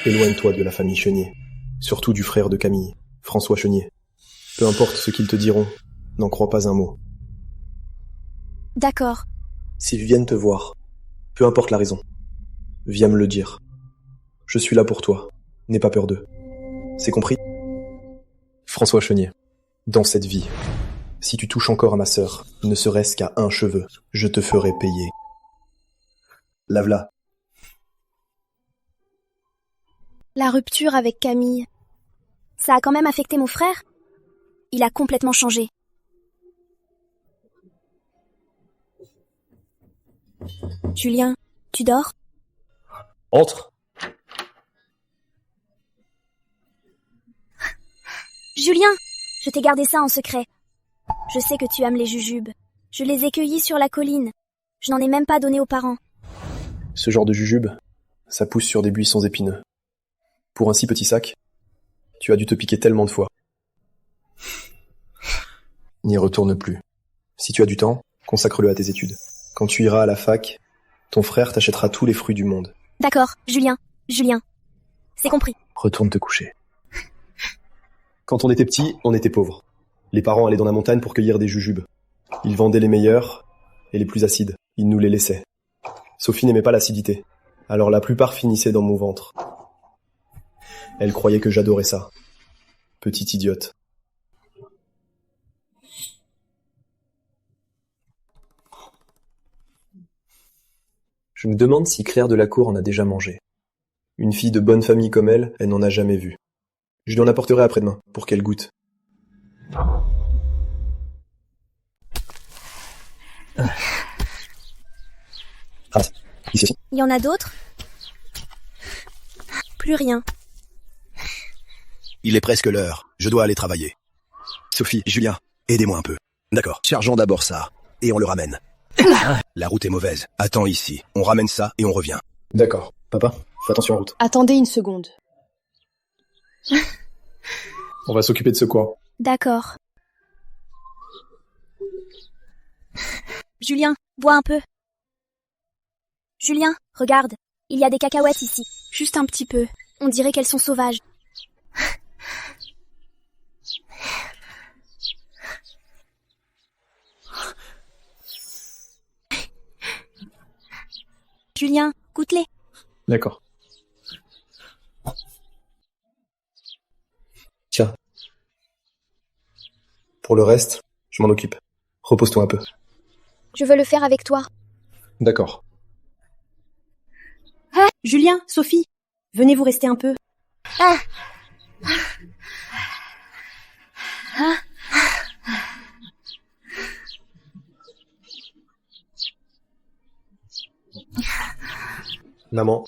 éloigne-toi de la famille Chenier. Surtout du frère de Camille, François Chenier. Peu importe ce qu'ils te diront, n'en crois pas un mot. D'accord. S'ils viennent te voir, peu importe la raison, viens me le dire. Je suis là pour toi, n'aie pas peur d'eux. C'est compris? François Chenier, dans cette vie, si tu touches encore à ma sœur, ne serait-ce qu'à un cheveu, je te ferai payer. Lave-la. La rupture avec Camille. Ça a quand même affecté mon frère? Il a complètement changé. Julien, tu dors? Entre. Julien, je t'ai gardé ça en secret. Je sais que tu aimes les jujubes. Je les ai cueillis sur la colline. Je n'en ai même pas donné aux parents. Ce genre de jujube, ça pousse sur des buissons épineux. Pour un si petit sac, tu as dû te piquer tellement de fois. N'y retourne plus. Si tu as du temps, consacre-le à tes études. Quand tu iras à la fac, ton frère t'achètera tous les fruits du monde. D'accord, Julien. C'est compris. Retourne te coucher. Quand on était petit, on était pauvre. Les parents allaient dans la montagne pour cueillir des jujubes. Ils vendaient les meilleurs et les plus acides. Ils nous les laissaient. Sophie n'aimait pas l'acidité, alors la plupart finissaient dans mon ventre. Elle croyait que j'adorais ça. Petite idiote. Je me demande si Claire de la Cour en a déjà mangé. Une fille de bonne famille comme elle, elle n'en a jamais vu. Je lui en apporterai après-demain, pour qu'elle goûte. Ici. Il y en a d'autres? Plus rien. Il est presque l'heure. Je dois aller travailler. Sophie, Julien, aidez-moi un peu. D'accord. Chargeons d'abord ça, et on le ramène. La route est mauvaise. Attends ici. On ramène ça et on revient. D'accord. Papa, fais attention en route. Attendez une seconde. On va s'occuper de ce coin. D'accord. Julien, bois un peu. Julien, regarde. Il y a des cacahuètes ici. Juste un petit peu. On dirait qu'elles sont sauvages. Julien, goûte-les. D'accord. Tiens. Pour le reste, je m'en occupe. Repose-toi un peu. Je veux le faire avec toi. D'accord. Julien, Sophie, venez vous rester un peu. Maman,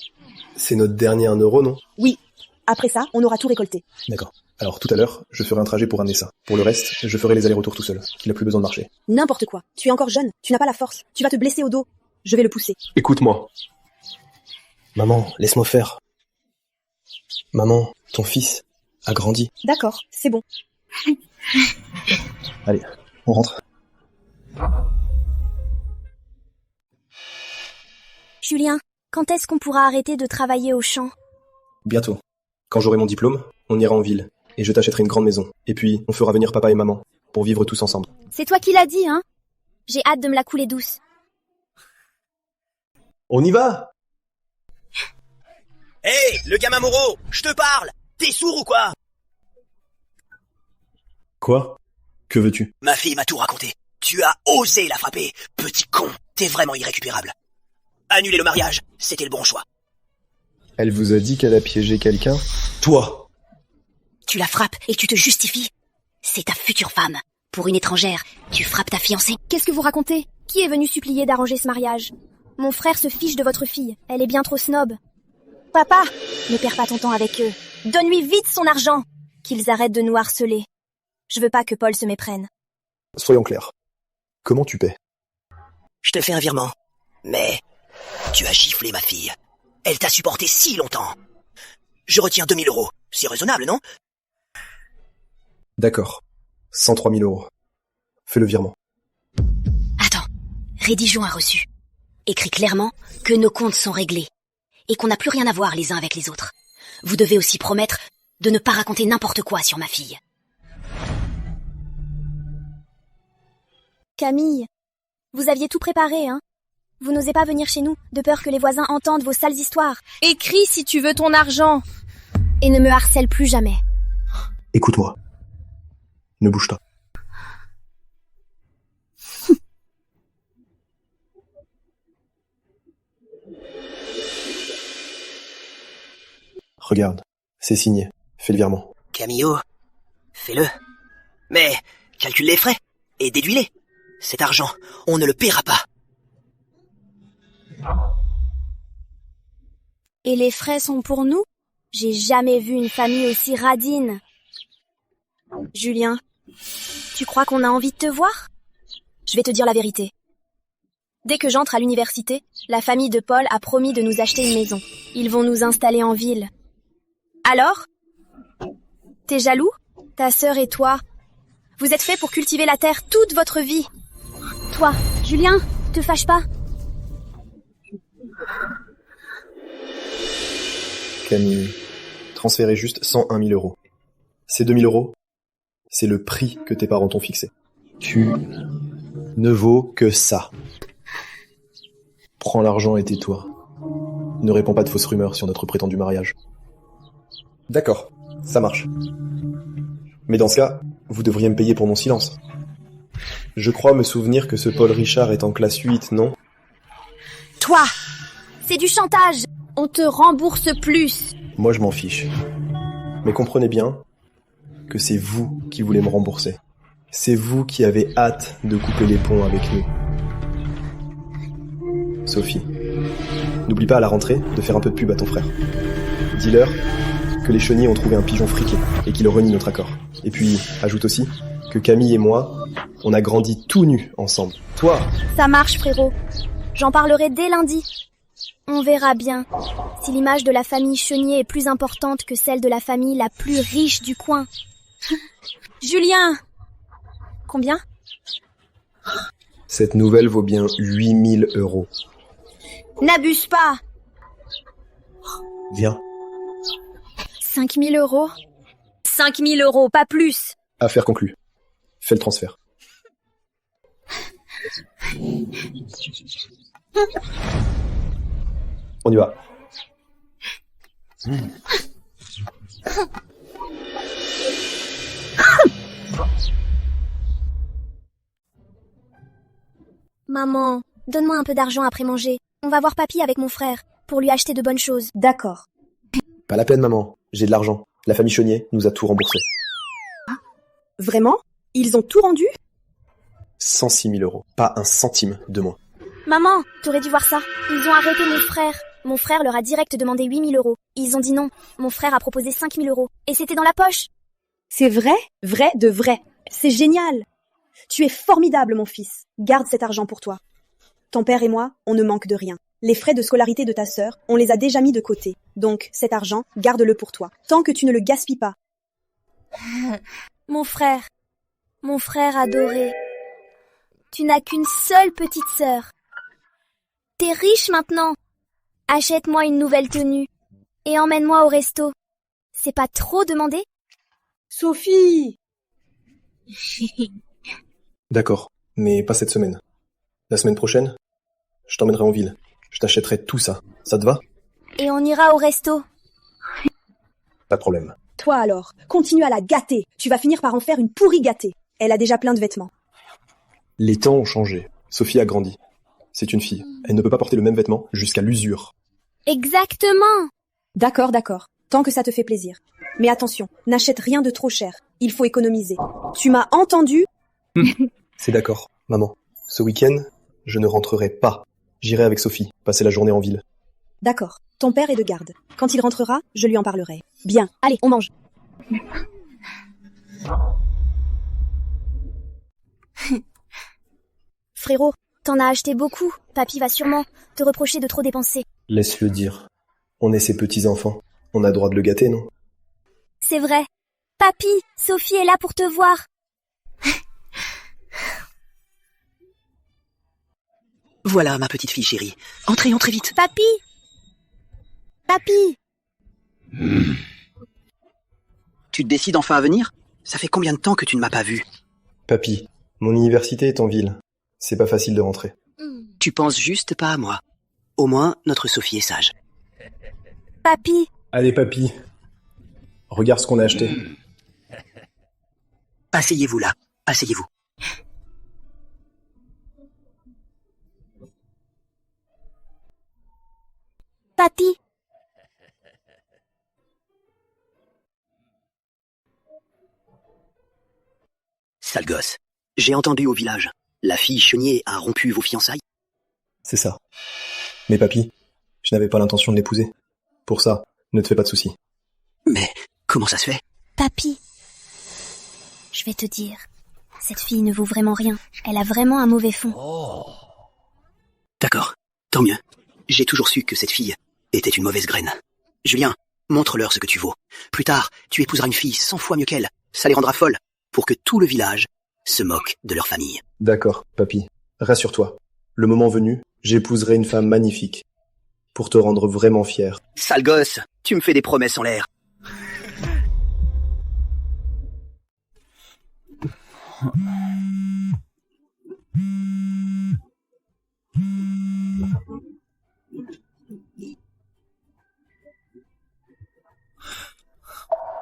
c'est notre dernier 1 euro, non? Oui, Après ça, on aura tout récolté. D'accord. Alors tout à l'heure, je ferai un trajet pour ramener ça. Pour le reste, je ferai les allers-retours tout seul. Il n'a plus besoin de marcher. N'importe quoi. Tu es encore jeune, tu n'as pas la force. Tu vas te blesser au dos. Je vais le pousser. Écoute-moi. Maman, laisse-moi faire. Maman, ton fils a grandi. D'accord, c'est bon. Allez, on rentre. Julien, quand est-ce qu'on pourra arrêter de travailler au champ? Bientôt. Quand j'aurai mon diplôme, on ira en ville. Et je t'achèterai une grande maison. Et puis, on fera venir papa et maman. Pour vivre tous ensemble. C'est toi qui l'as dit, hein? J'ai hâte de me la couler douce. On y va! Hé, le gamin Moreau, je te parle! T'es sourd ou quoi? Quoi? Que veux-tu? Ma fille m'a tout raconté. Tu as osé la frapper, petit con. T'es vraiment irrécupérable. Annuler le mariage, c'était le bon choix. Elle vous a dit qu'elle a piégé quelqu'un? Toi! Tu la frappes et tu te justifies. C'est ta future femme. Pour une étrangère, tu frappes ta fiancée. Qu'est-ce que vous racontez? Qui est venu supplier d'arranger ce mariage? Mon frère se fiche de votre fille. Elle est bien trop snob. Papa, ne perds pas ton temps avec eux. Donne-lui vite son argent. Qu'ils arrêtent de nous harceler. Je veux pas que Paul se méprenne. Soyons clairs. Comment tu paies? Je te fais un virement. Mais tu as giflé ma fille. Elle t'a supporté si longtemps. Je retire 2 000 €. C'est raisonnable, non? D'accord. 103 000 €. Fais le virement. Attends, rédigeons un reçu. Écris clairement que nos comptes sont réglés et qu'on n'a plus rien à voir les uns avec les autres. Vous devez aussi promettre de ne pas raconter n'importe quoi sur ma fille. Camille, vous aviez tout préparé, hein? Vous n'osez pas venir chez nous, de peur que les voisins entendent vos sales histoires. Écris si tu veux ton argent. Et ne me harcèle plus jamais. Écoute-moi. Ne bouge pas. Regarde, c'est signé. Fais le virement. Camillo, fais-le. Mais calcule les frais et déduis-les. Cet argent, on ne le paiera pas. Et les frais sont pour nous? J'ai jamais vu une famille aussi radine. Julien, tu crois qu'on a envie de te voir? Je vais te dire la vérité. Dès que j'entre à l'université, la famille de Paul a promis de nous acheter une maison. Ils vont nous installer en ville. Alors? T'es jaloux? Ta sœur et toi? Vous êtes faits pour cultiver la terre toute votre vie. Toi, Julien, te fâche pas. Camille, transférez juste 101 000 €. Ces 2 000 €, c'est le prix que tes parents t'ont fixé. Tu ne vaux que ça. Prends l'argent et tais-toi. Ne répands pas de fausses rumeurs sur notre prétendu mariage. D'accord, ça marche. Mais dans ce cas, vous devriez me payer pour mon silence. Je crois me souvenir que ce Paul Richard est en classe 8, non? Toi! C'est du chantage! On te rembourse plus! Moi je m'en fiche. Mais comprenez bien que c'est vous qui voulez me rembourser. C'est vous qui avez hâte de couper les ponts avec nous. Sophie, n'oublie pas à la rentrée de faire un peu de pub à ton frère. Dis-leur que les chenilles ont trouvé un pigeon friqué et qu'ils renient notre accord. Et puis, ajoute aussi que Camille et moi, on a grandi tout nus ensemble. Toi! Ça marche, frérot. J'en parlerai dès lundi. On verra bien si l'image de la famille Chenier est plus importante que celle de la famille la plus riche du coin. Julien! Combien? Cette nouvelle vaut bien 8 000 €. N'abuse pas! Viens. 5 000 €? 5 000 €, pas plus! Affaire conclue. Fais le transfert. On y va. Maman, donne-moi un peu d'argent après manger. On va voir papy avec mon frère, pour lui acheter de bonnes choses. D'accord. Pas la peine, maman. J'ai de l'argent. La famille Chenier nous a tout remboursé. Vraiment? Ils ont tout rendu? 106 000 €. Pas un centime de moins. Maman, t'aurais dû voir ça. Ils ont arrêté mon frère. Mon frère leur a direct demandé 8 000 €. Ils ont dit non. Mon frère a proposé 5 000 €. Et c'était dans la poche. C'est vrai? Vrai de vrai. C'est génial. Tu es formidable, mon fils. Garde cet argent pour toi. Ton père et moi, on ne manque de rien. Les frais de scolarité de ta sœur, on les a déjà mis de côté. Donc, cet argent, garde-le pour toi. Tant que tu ne le gaspilles pas. Mon frère adoré. Tu n'as qu'une seule petite sœur. T'es riche maintenant. Achète-moi une nouvelle tenue. Et emmène-moi au resto. C'est pas trop demandé? Sophie! D'accord, mais pas cette semaine. La semaine prochaine, je t'emmènerai en ville. Je t'achèterai tout ça. Ça te va? Et on ira au resto. Pas de problème. Toi alors, continue à la gâter. Tu vas finir par en faire une pourrie gâtée. Elle a déjà plein de vêtements. Les temps ont changé. Sophie a grandi. C'est une fille. Elle ne peut pas porter le même vêtement jusqu'à l'usure. Exactement. D'accord, tant que ça te fait plaisir. Mais attention, n'achète rien de trop cher. Il faut économiser. Tu m'as entendu? C'est d'accord, maman. Ce week-end, je ne rentrerai pas. J'irai avec Sophie, passer la journée en ville. D'accord, ton père est de garde. Quand il rentrera, je lui en parlerai. Bien, allez, on mange. Frérot, t'en as acheté beaucoup. Papy va sûrement te reprocher de trop dépenser. Laisse-le dire. On est ses petits-enfants. On a droit de le gâter, non? C'est vrai. Papy, Sophie est là pour te voir. Voilà, ma petite fille chérie. Entrez vite. Papy! Papy! Tu te décides enfin à venir? Ça fait combien de temps que tu ne m'as pas vu? Papy, mon université est en ville. C'est pas facile de rentrer. Tu penses juste pas à moi. Au moins, notre Sophie est sage. Papy! Allez, papy. Regarde ce qu'on a acheté. Asseyez-vous là. Asseyez-vous. Papy! Sale gosse. J'ai entendu au village. La fille Chenier a rompu vos fiançailles? C'est ça. Mais papy, je n'avais pas l'intention de l'épouser. Pour ça, ne te fais pas de soucis. Mais comment ça se fait? Papy! Je vais te dire, cette fille ne vaut vraiment rien. Elle a vraiment un mauvais fond. D'accord, tant mieux. J'ai toujours su que cette fille était une mauvaise graine. Julien, montre-leur ce que tu vaux. Plus tard, tu épouseras une fille 100 fois mieux qu'elle. Ça les rendra folles, pour que tout le village se moque de leur famille. D'accord, papy. Rassure-toi. Le moment venu, j'épouserai une femme magnifique. Pour te rendre vraiment fier. Sale gosse, tu me fais des promesses en l'air.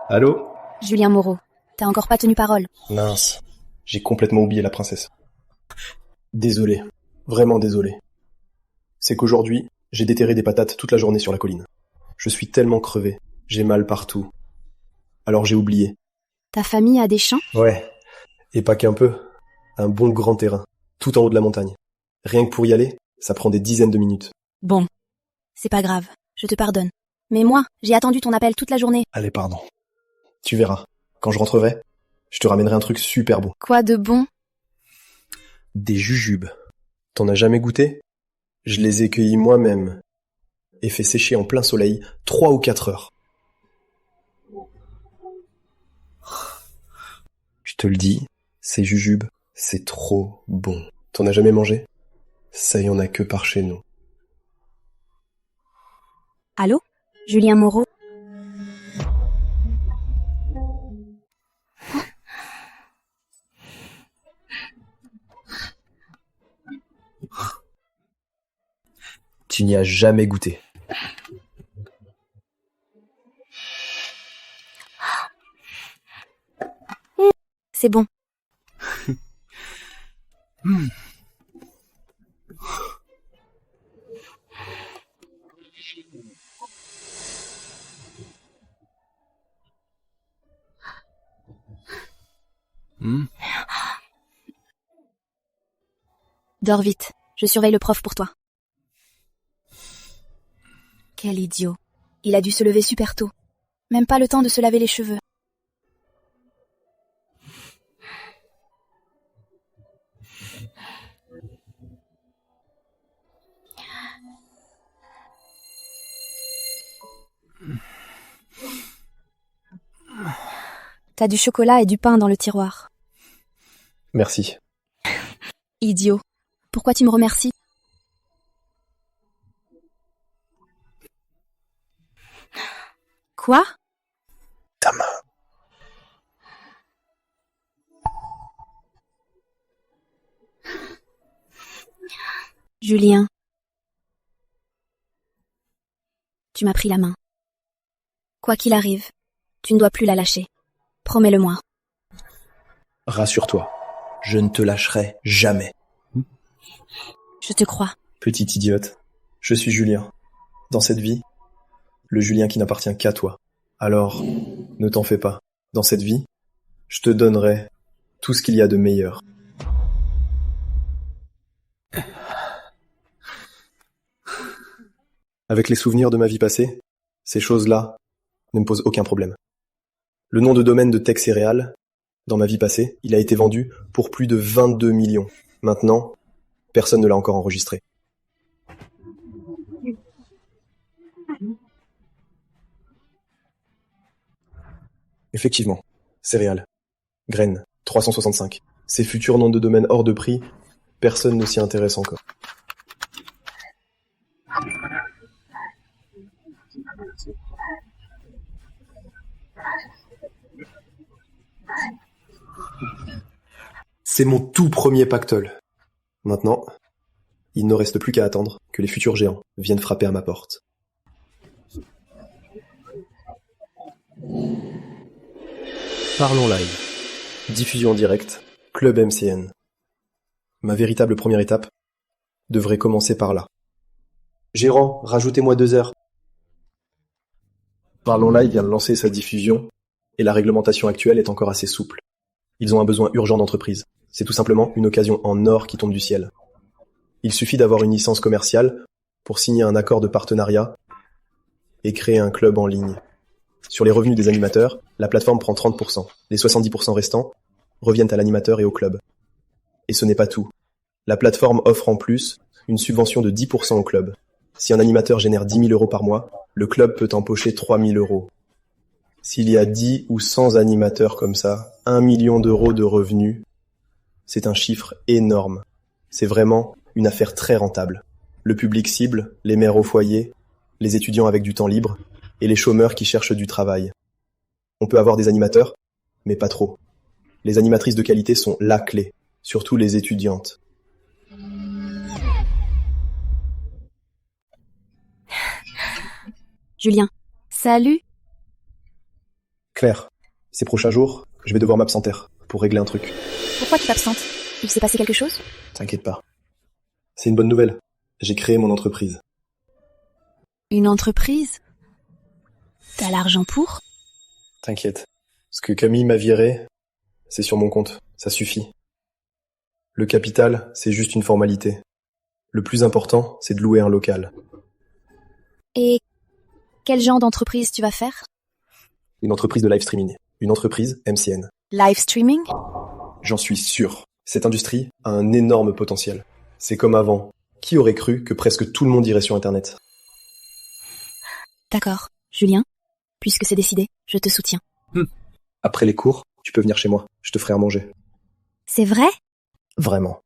Allô? Julien Moreau, t'as encore pas tenu parole. Mince, j'ai complètement oublié la princesse. Désolé, vraiment désolé. C'est qu'aujourd'hui, j'ai déterré des patates toute la journée sur la colline. Je suis tellement crevé, j'ai mal partout. Alors j'ai oublié. Ta famille a des champs? Ouais, et pas qu'un peu. Un bon grand terrain, tout en haut de la montagne. Rien que pour y aller, ça prend des dizaines de minutes. Bon, c'est pas grave, je te pardonne. Mais moi, j'ai attendu ton appel toute la journée. Allez, pardon. Tu verras, quand je rentrerai, je te ramènerai un truc super bon. Quoi de bon? Des jujubes. T'en as jamais goûté? Je les ai cueillis moi-même et fait sécher en plein soleil 3 ou 4 heures. Je te le dis, ces jujubes, c'est trop bon. T'en as jamais mangé? Ça y en a que par chez nous. Allô? Julien Moreau? Tu n'y as jamais goûté. C'est bon. Dors vite. Je surveille le prof pour toi. Quel idiot. Il a dû se lever super tôt. Même pas le temps de se laver les cheveux. T'as du chocolat et du pain dans le tiroir. Merci. Idiot. Pourquoi tu me remercies? Quoi? Ta main. Julien. Tu m'as pris la main. Quoi qu'il arrive, tu ne dois plus la lâcher. Promets-le-moi. Rassure-toi, je ne te lâcherai jamais. Je te crois. Petite idiote, je suis Julien. Dans cette vie, le Julien qui n'appartient qu'à toi. Alors, ne t'en fais pas. Dans cette vie, je te donnerai tout ce qu'il y a de meilleur. Avec les souvenirs de ma vie passée, ces choses-là ne me posent aucun problème. Le nom de domaine de Tex Céréales, dans ma vie passée, il a été vendu pour plus de 22 millions. Maintenant, personne ne l'a encore enregistré. Effectivement, céréales, graines, 365. Ces futurs noms de domaine hors de prix, personne ne s'y intéresse encore. C'est mon tout premier pactole. Maintenant, il ne reste plus qu'à attendre que les futurs géants viennent frapper à ma porte. Parlons live. Diffusion en direct, Club MCN. Ma véritable première étape devrait commencer par là. Gérant, rajoutez-moi 2 heures. Parlons live vient de lancer sa diffusion et la réglementation actuelle est encore assez souple. Ils ont un besoin urgent d'entreprise. C'est tout simplement une occasion en or qui tombe du ciel. Il suffit d'avoir une licence commerciale pour signer un accord de partenariat et créer un club en ligne. Sur les revenus des animateurs, la plateforme prend 30%. Les 70% restants reviennent à l'animateur et au club. Et ce n'est pas tout. La plateforme offre en plus une subvention de 10% au club. Si un animateur génère 10 000 euros par mois, le club peut empocher 3 000 euros. S'il y a 10 ou 100 animateurs comme ça, 1 million d'euros de revenus, c'est un chiffre énorme. C'est vraiment une affaire très rentable. Le public cible, les mères au foyer, les étudiants avec du temps libre et les chômeurs qui cherchent du travail. On peut avoir des animateurs, mais pas trop. Les animatrices de qualité sont la clé, surtout les étudiantes. Julien. Salut. Claire, ces prochains jours, je vais devoir m'absenter pour régler un truc. Pourquoi tu t'absentes? Il s'est passé quelque chose? T'inquiète pas. C'est une bonne nouvelle. J'ai créé mon entreprise. Une entreprise? T'as l'argent pour? T'inquiète. Ce que Camille m'a viré, c'est sur mon compte. Ça suffit. Le capital, c'est juste une formalité. Le plus important, c'est de louer un local. Et quel genre d'entreprise tu vas faire? Une entreprise de live streaming. Une entreprise MCN. Live streaming? J'en suis sûr. Cette industrie a un énorme potentiel. C'est comme avant. Qui aurait cru que presque tout le monde irait sur Internet? D'accord. Julien, puisque c'est décidé, je te soutiens. Après les cours, tu peux venir chez moi. Je te ferai à manger. C'est vrai? Vraiment.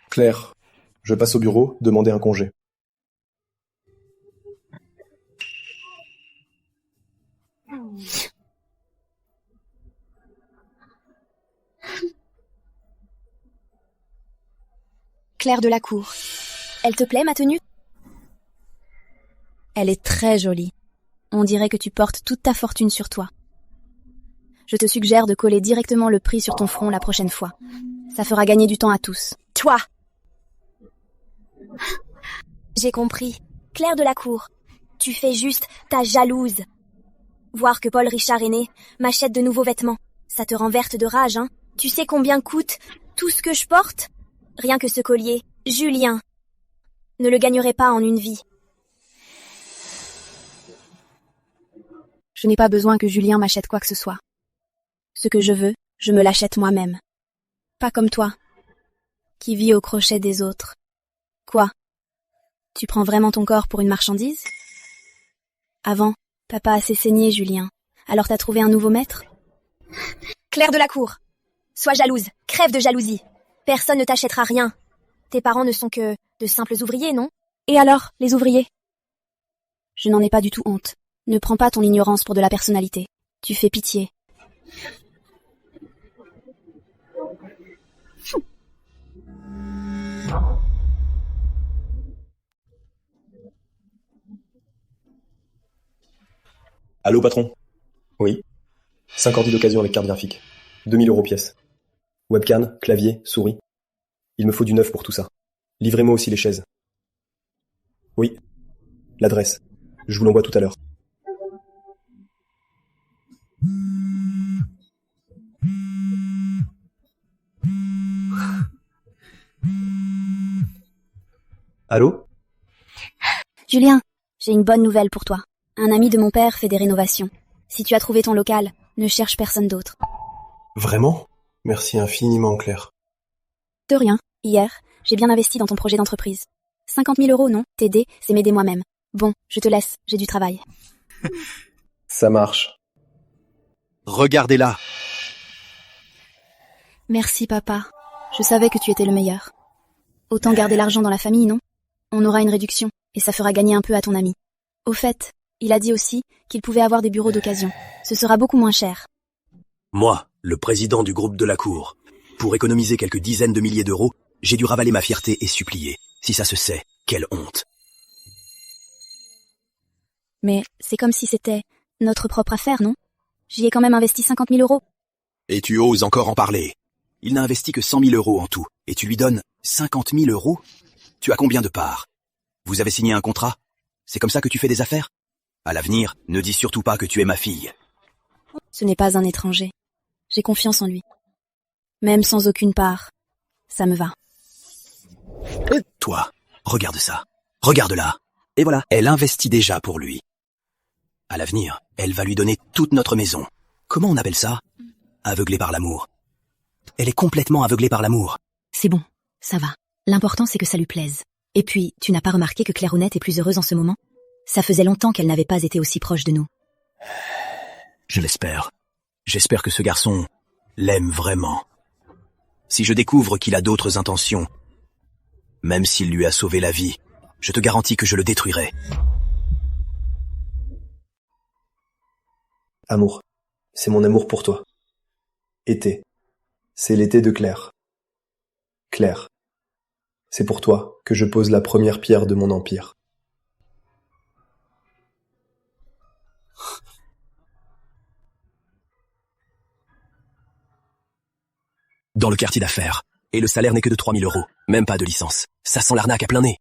Claire, je passe au bureau, demander un congé. Claire Delacour. Elle te plaît, ma tenue? Elle est très jolie. On dirait que tu portes toute ta fortune sur toi. Je te suggère de coller directement le prix sur ton front la prochaine fois. Ça fera gagner du temps à tous. Toi! J'ai compris. Claire Delacour, tu fais juste ta jalouse. Voir que Paul Richard aîné m'achète de nouveaux vêtements. Ça te rend verte de rage, hein? Tu sais combien coûte tout ce que je porte? Rien que ce collier. Julien ne le gagnerait pas en une vie. Je n'ai pas besoin que Julien m'achète quoi que ce soit. Ce que je veux, je me l'achète moi-même. Pas comme toi, qui vis au crochet des autres. Quoi? Tu prends vraiment ton corps pour une marchandise? Avant, papa a assez saigné, Julien. Alors t'as trouvé un nouveau maître? Claire de la Cour, sois jalouse, crève de jalousie. Personne ne t'achètera rien. Tes parents ne sont que de simples ouvriers, non? Et alors, les ouvriers? Je n'en ai pas du tout honte. Ne prends pas ton ignorance pour de la personnalité. Tu fais pitié. Allô, patron? Oui. 5 ordi d'occasion avec carte graphique. 2000 € pièce. Webcam, clavier, souris. Il me faut du neuf pour tout ça. Livrez-moi aussi les chaises. Oui. L'adresse. Je vous l'envoie tout à l'heure. Allô? Julien, j'ai une bonne nouvelle pour toi. Un ami de mon père fait des rénovations. Si tu as trouvé ton local, ne cherche personne d'autre. Vraiment? Merci infiniment, Claire. De rien. Hier, j'ai bien investi dans ton projet d'entreprise. 50 000 €, non? T'aider, c'est m'aider moi-même. Bon, je te laisse, j'ai du travail. Ça marche. Regardez-la. Merci, papa. Je savais que tu étais le meilleur. Autant garder l'argent dans la famille, non? On aura une réduction, et ça fera gagner un peu à ton ami. Au fait, il a dit aussi qu'il pouvait avoir des bureaux d'occasion. Ce sera beaucoup moins cher. Moi, le président du groupe de la Cour. Pour économiser quelques dizaines de milliers d'euros, j'ai dû ravaler ma fierté et supplier. Si ça se sait, quelle honte. Mais c'est comme si c'était notre propre affaire, non? J'y ai quand même investi 50 000 €. Et tu oses encore en parler. Il n'a investi que 100 000 € en tout, et tu lui donnes 50 000 €? Tu as combien de parts? Vous avez signé un contrat? C'est comme ça que tu fais des affaires? À l'avenir, ne dis surtout pas que tu es ma fille. Ce n'est pas un étranger. J'ai confiance en lui. Même sans aucune part, ça me va. Toi, regarde ça. Regarde-la. Et voilà, elle investit déjà pour lui. À l'avenir, elle va lui donner toute notre maison. Comment on appelle ça? Aveuglée par l'amour. Elle est complètement aveuglée par l'amour. C'est bon, ça va. L'important c'est que ça lui plaise. Et puis, tu n'as pas remarqué que Claire Honnête est plus heureuse en ce moment? Ça faisait longtemps qu'elle n'avait pas été aussi proche de nous. Je l'espère. J'espère que ce garçon l'aime vraiment. Si je découvre qu'il a d'autres intentions, même s'il lui a sauvé la vie, je te garantis que je le détruirai. Amour. C'est mon amour pour toi. Été. C'est l'été de Claire. Claire. C'est pour toi que je pose la première pierre de mon empire. Dans le quartier d'affaires. Et le salaire n'est que de 3 000 €. Même pas de licence. Ça sent l'arnaque à plein nez.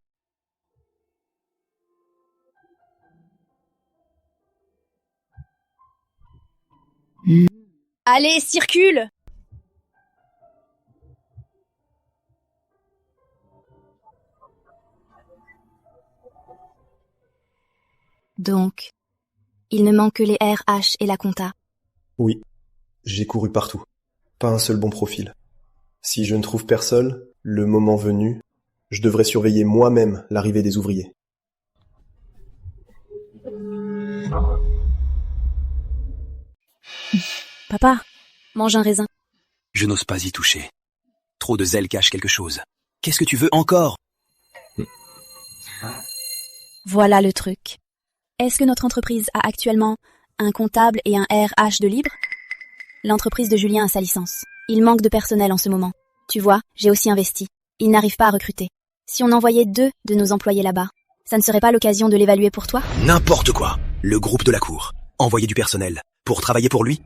Allez, circule! Donc, il ne manque que les RH et la compta. Oui. J'ai couru partout. Pas un seul bon profil. Si je ne trouve personne, le moment venu, je devrais surveiller moi-même l'arrivée des ouvriers. Papa, mange un raisin. Je n'ose pas y toucher. Trop de zèle cache quelque chose. Qu'est-ce que tu veux encore? Voilà le truc. Est-ce que notre entreprise a actuellement un comptable et un RH de libre? L'entreprise de Julien a sa licence. Il manque de personnel en ce moment. Tu vois, j'ai aussi investi. Il n'arrive pas à recruter. Si on envoyait 2 de nos employés là-bas, ça ne serait pas l'occasion de l'évaluer pour toi? N'importe quoi. Le groupe de la Cour. Envoyer du personnel. Pour travailler pour lui?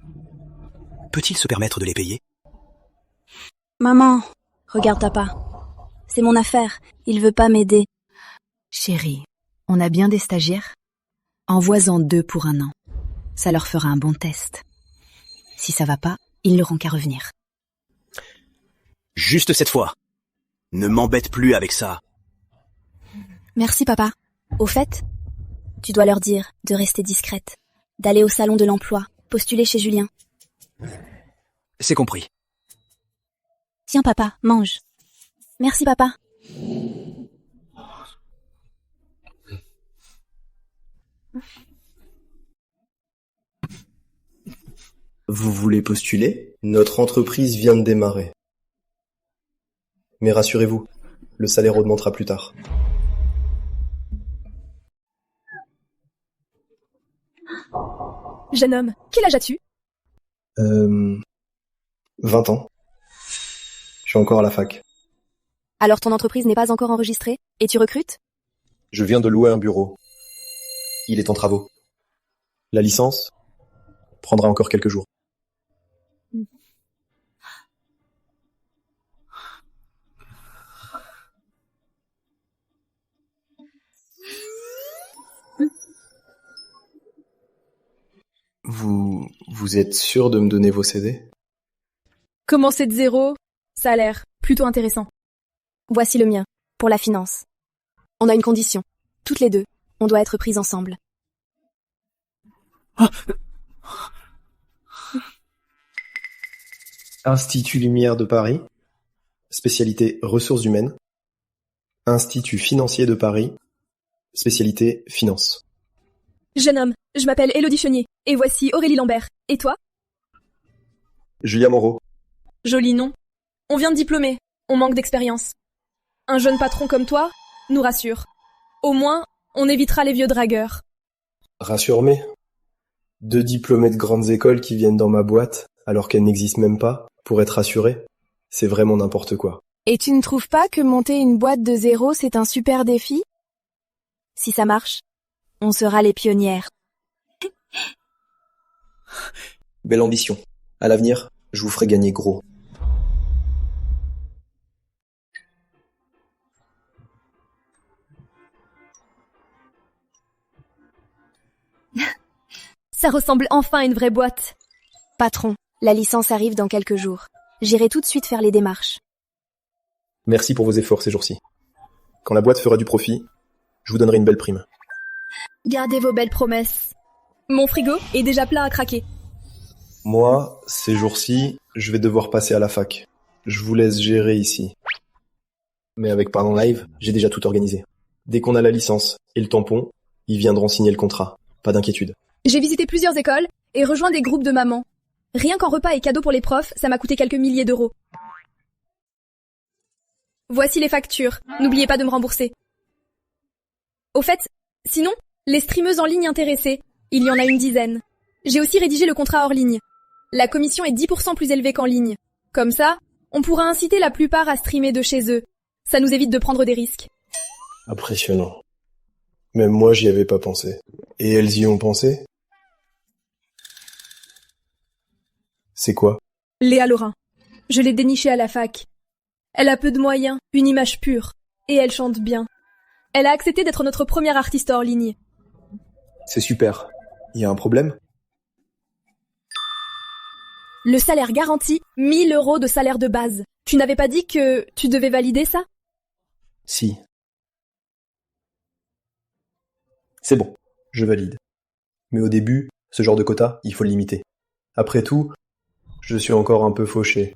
Peut-il se permettre de les payer? Maman, regarde papa. C'est mon affaire. Il veut pas m'aider. Chérie, on a bien des stagiaires? Envoie-en 2 pour un an. Ça leur fera un bon test. Si ça va pas, ils n'auront qu'à revenir. Juste cette fois. Ne m'embête plus avec ça. Merci, papa. Au fait, tu dois leur dire de rester discrète, d'aller au salon de l'emploi, postuler chez Julien. C'est compris. Tiens, papa, mange. Merci, papa. Vous voulez postuler? Notre entreprise vient de démarrer. Mais rassurez-vous, le salaire augmentera plus tard. Jeune homme, quel âge as-tu? 20 ans. Je suis encore à la fac. Alors ton entreprise n'est pas encore enregistrée et tu recrutes? Je viens de louer un bureau. Il est en travaux. La licence prendra encore quelques jours. Vous êtes sûr de me donner vos CV? Commencer de zéro, ça a l'air plutôt intéressant. Voici le mien, pour la finance. On a une condition. Toutes les deux, on doit être prises ensemble. Institut Lumière de Paris, spécialité ressources humaines. Institut financier de Paris, spécialité finance. Jeune homme, je m'appelle Élodie Chenier, et voici Aurélie Lambert. Et toi? Julien Moreau. Joli nom. On vient de diplômer, on manque d'expérience. Un jeune patron comme toi nous rassure. Au moins, on évitera les vieux dragueurs. Rassure-moi. 2 diplômés de grandes écoles qui viennent dans ma boîte, alors qu'elle n'existe même pas, pour être rassurés, c'est vraiment n'importe quoi. Et tu ne trouves pas que monter une boîte de zéro, c'est un super défi? Si ça marche, on sera les pionnières. Belle ambition. À l'avenir, je vous ferai gagner gros. Ça ressemble enfin à une vraie boîte. Patron, la licence arrive dans quelques jours. J'irai tout de suite faire les démarches. Merci pour vos efforts ces jours-ci. Quand la boîte fera du profit, je vous donnerai une belle prime. Gardez vos belles promesses. Mon frigo est déjà plein à craquer. Moi, ces jours-ci, je vais devoir passer à la fac. Je vous laisse gérer ici. Mais avec Pardon Live, j'ai déjà tout organisé. Dès qu'on a la licence et le tampon, ils viendront signer le contrat. Pas d'inquiétude. J'ai visité plusieurs écoles et rejoint des groupes de mamans. Rien qu'en repas et cadeaux pour les profs, ça m'a coûté quelques milliers d'euros. Voici les factures. N'oubliez pas de me rembourser. Au fait, sinon, les streameuses en ligne intéressées, il y en a une dizaine. J'ai aussi rédigé le contrat hors ligne. La commission est 10% plus élevée qu'en ligne. Comme ça, on pourra inciter la plupart à streamer de chez eux. Ça nous évite de prendre des risques. Impressionnant. Même moi, j'y avais pas pensé. Et elles y ont pensé? C'est quoi? Léa Laurin. Je l'ai dénichée à la fac. Elle a peu de moyens, une image pure. Et elle chante bien. Elle a accepté d'être notre première artiste hors ligne. C'est super. Y a un problème? Le salaire garanti, 1000 € de salaire de base. Tu n'avais pas dit que tu devais valider ça? Si. C'est bon, je valide. Mais au début, ce genre de quota, il faut le limiter. Après tout, je suis encore un peu fauché.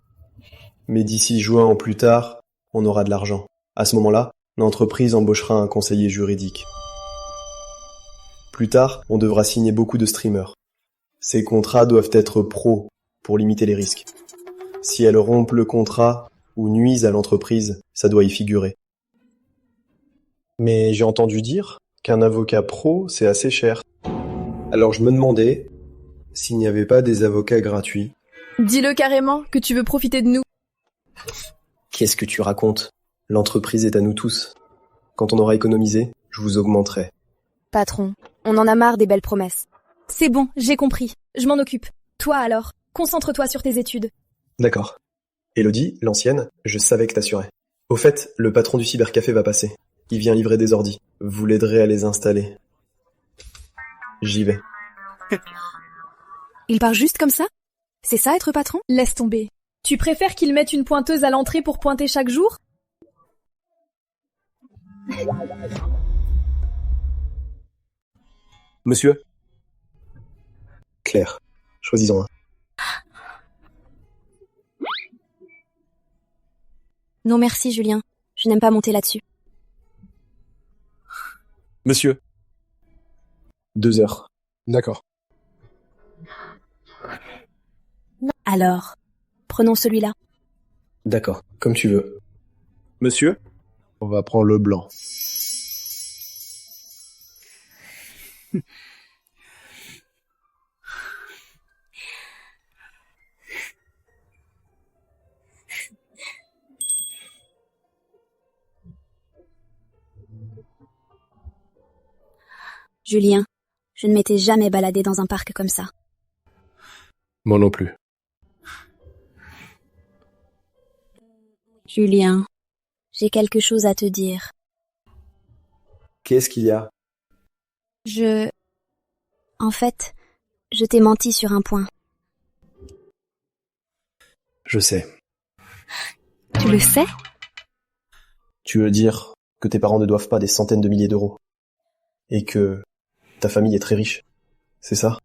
Mais d'ici juin ou plus tard, on aura de l'argent. À ce moment-là, l'entreprise embauchera un conseiller juridique. Plus tard, on devra signer beaucoup de streamers. Ces contrats doivent être pros pour limiter les risques. Si elles rompent le contrat ou nuisent à l'entreprise, ça doit y figurer. Mais j'ai entendu dire qu'un avocat pro, c'est assez cher. Alors je me demandais s'il n'y avait pas des avocats gratuits. Dis-le carrément que tu veux profiter de nous. Qu'est-ce que tu racontes? L'entreprise est à nous tous. Quand on aura économisé, je vous augmenterai. Patron, on en a marre des belles promesses. C'est bon, j'ai compris. Je m'en occupe. Toi alors, concentre-toi sur tes études. D'accord. Élodie, l'ancienne, je savais que t'assurais. Au fait, le patron du cybercafé va passer. Il vient livrer des ordis. Vous l'aiderez à les installer. J'y vais. Il part juste comme ça? C'est ça être patron? Laisse tomber. Tu préfères qu'ils mettent une pointeuse à l'entrée pour pointer chaque jour? Monsieur? Claire, choisis-en un. Non merci Julien, je n'aime pas monter là-dessus. Monsieur? 2 heures. D'accord. Alors, prenons celui-là. D'accord, comme tu veux. Monsieur? On va prendre le blanc. Julien, je ne m'étais jamais baladée dans un parc comme ça. Moi non plus. Julien, j'ai quelque chose à te dire. Qu'est-ce qu'il y a? En fait, je t'ai menti sur un point. Je sais. Tu le sais? Tu veux dire que tes parents ne doivent pas des centaines de milliers d'euros? Et que ta famille est très riche, c'est ça?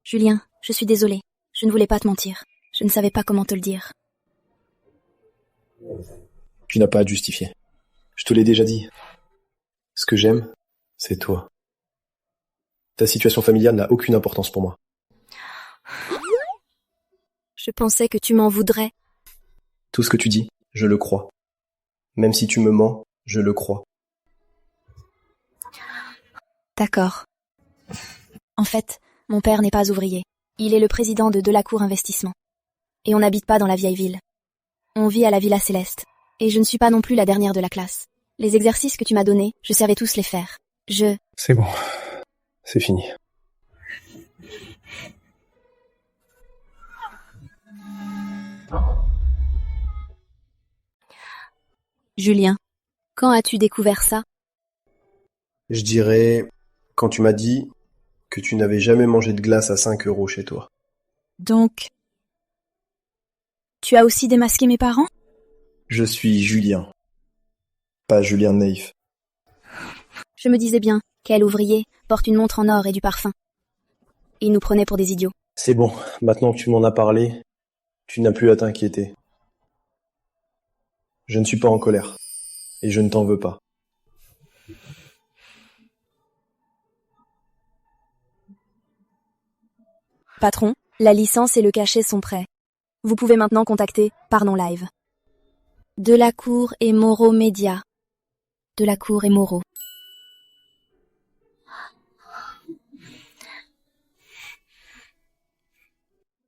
Julien, je suis désolée. Je ne voulais pas te mentir. Je ne savais pas comment te le dire. Tu n'as pas à te justifier. Je te l'ai déjà dit. Ce que j'aime, c'est toi. Ta situation familiale n'a aucune importance pour moi. Je pensais que tu m'en voudrais. Tout ce que tu dis, je le crois. Même si tu me mens, je le crois. D'accord. En fait, mon père n'est pas ouvrier. Il est le président de Delacour Investissement. Et on n'habite pas dans la vieille ville. On vit à la Villa Céleste. Et je ne suis pas non plus la dernière de la classe. Les exercices que tu m'as donnés, je savais tous les faire. C'est bon. C'est fini. Julien, quand as-tu découvert ça? Je dirais quand tu m'as dit que tu n'avais jamais mangé de glace à 5 € chez toi. Donc, tu as aussi démasqué mes parents? Je suis Julien. Pas Julien naïf. Je me disais bien, quel ouvrier porte une montre en or et du parfum. Ils nous prenaient pour des idiots. C'est bon, maintenant que tu m'en as parlé, tu n'as plus à t'inquiéter. Je ne suis pas en colère. Et je ne t'en veux pas. Patron, la licence et le cachet sont prêts. Vous pouvez maintenant contacter Pardon Live. Delacour et Moreau Média. Delacour et Moreau.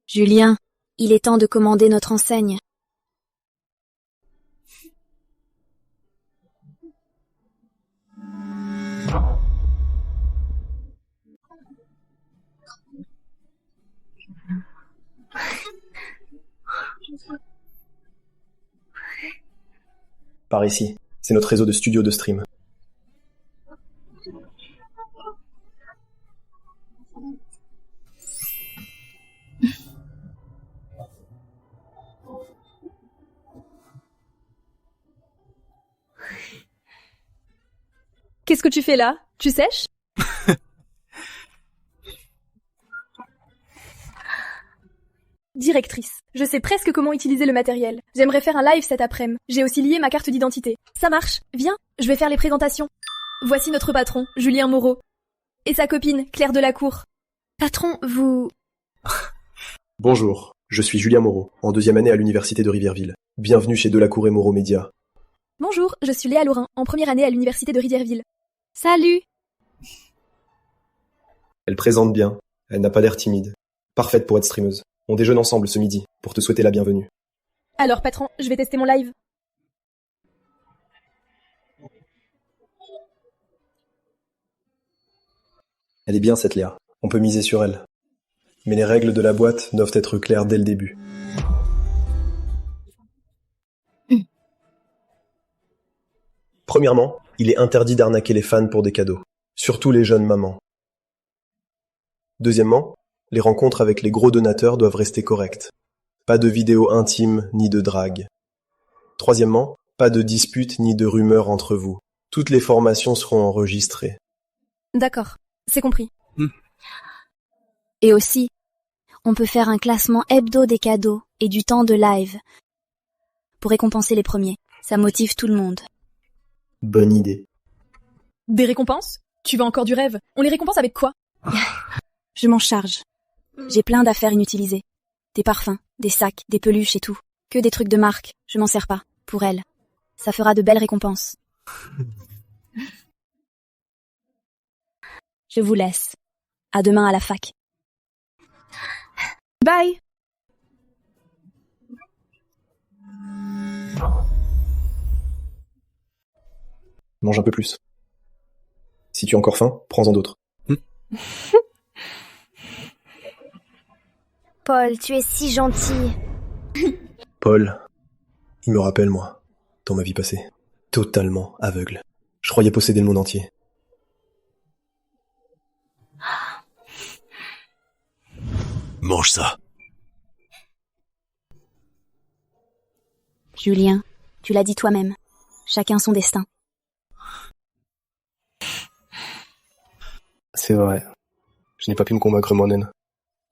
Julien, il est temps de commander notre enseigne. Par ici, c'est notre réseau de studios de stream. Qu'est-ce que tu fais là? Tu sèches? Directrice, je sais presque comment utiliser le matériel. J'aimerais faire un live cet après-midi. J'ai aussi lié ma carte d'identité. Ça marche. Viens, je vais faire les présentations. Voici notre patron, Julien Moreau. Et sa copine, Claire Delacour. Patron, vous... Bonjour, je suis Julien Moreau, en 2e année à l'université de Rivièreville. Bienvenue chez Delacour et Moreau Média. Bonjour, je suis Léa Laurin, en 1re année à l'université de Rivièreville. Salut! Elle présente bien, elle n'a pas l'air timide. Parfaite pour être streameuse. On déjeune ensemble ce midi, pour te souhaiter la bienvenue. Alors patron, je vais tester mon live. Elle est bien cette Léa, on peut miser sur elle. Mais les règles de la boîte doivent être claires dès le début. Premièrement, il est interdit d'arnaquer les fans pour des cadeaux, surtout les jeunes mamans. Deuxièmement, Les rencontres avec les gros donateurs doivent rester correctes. Pas de vidéos intimes ni de drague. Troisièmement, pas de disputes ni de rumeurs entre vous. Toutes les formations seront enregistrées. D'accord, c'est compris. Et aussi, on peut faire un classement hebdo des cadeaux et du temps de live pour récompenser les premiers. Ça motive tout le monde. Bonne idée. Des récompenses? Tu veux encore du rêve? On les récompense avec quoi? Je m'en charge. J'ai plein d'affaires inutilisées. Des parfums, des sacs, des peluches et tout. Que des trucs de marque, je m'en sers pas. Pour elle, ça fera de belles récompenses. Je vous laisse. À demain à la fac. Bye! Mange un peu plus. Si tu as encore faim, prends-en d'autres. Paul, tu es si gentil. Paul, il me rappelle, moi, dans ma vie passée, totalement aveugle. Je croyais posséder le monde entier. Mange ça. Julien, tu l'as dit toi-même. Chacun son destin. C'est vrai. Je n'ai pas pu me convaincre moi-même.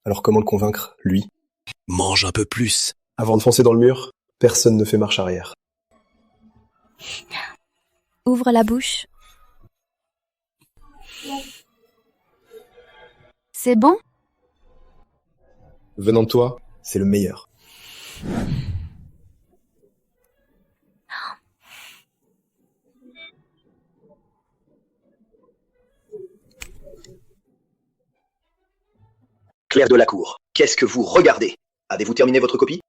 Alors comment le convaincre, lui? Mange un peu plus. Avant de foncer dans le mur, personne ne fait marche arrière. Ouvre la bouche. C'est bon? Venant de toi, c'est le meilleur. Claire de la Cour, qu'est-ce que vous regardez? Avez-vous terminé votre copie?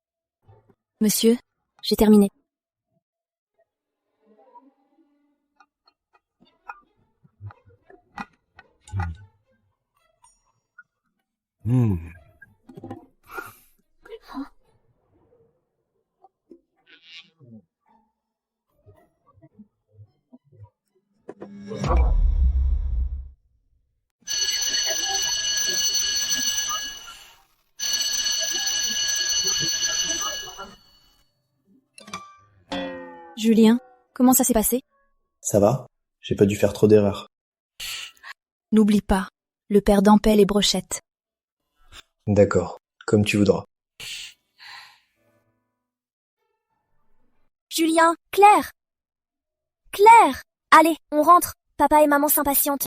Monsieur, j'ai terminé. Julien, comment ça s'est passé? Ça va? J'ai pas dû faire trop d'erreurs. N'oublie pas, le père d'Ampel et Brochette. D'accord, comme tu voudras. Julien, Claire! Claire! Allez, on rentre. Papa et maman s'impatientent.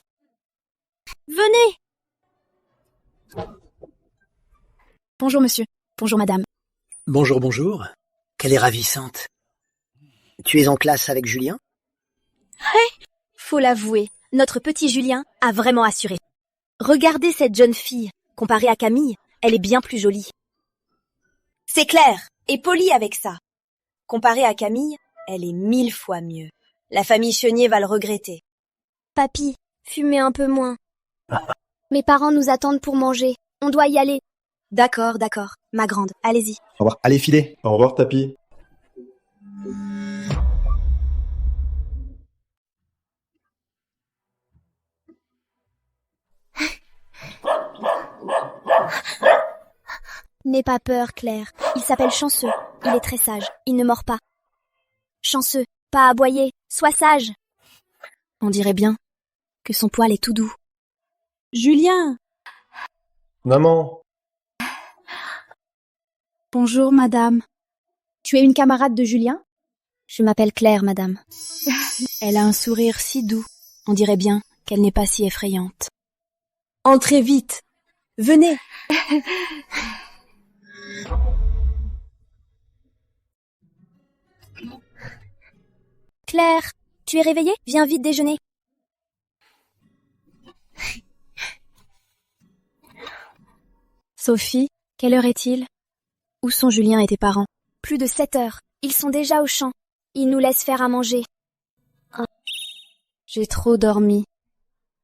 Venez! Bonjour monsieur. Bonjour madame. Bonjour, bonjour. Qu'elle est ravissante. Tu es en classe avec Julien? Faut l'avouer, notre petit Julien a vraiment assuré. Regardez cette jeune fille. Comparée à Camille, elle est bien plus jolie. C'est clair, et polie avec ça. Comparée à Camille, elle est 1000 fois mieux. La famille Chenier va le regretter. Papy, fumez un peu moins. Mes parents nous attendent pour manger. On doit y aller. D'accord, ma grande, allez-y. Au revoir. Allez, filez. Au revoir, Tapi. N'aie pas peur, Claire. Il s'appelle Chanceux. Il est très sage. Il ne mord pas. Chanceux, pas aboyer. Sois sage. On dirait bien que son poil est tout doux. Julien! Maman! Bonjour, madame. Tu es une camarade de Julien? Je m'appelle Claire, madame. Elle a un sourire si doux. On dirait bien qu'elle n'est pas si effrayante. Entrez vite. Venez. Claire, tu es réveillée? Viens vite déjeuner. Sophie, quelle heure est-il? Où sont Julien et tes parents? Plus de 7 heures. Ils sont déjà au champ. Ils nous laissent faire à manger. J'ai trop dormi.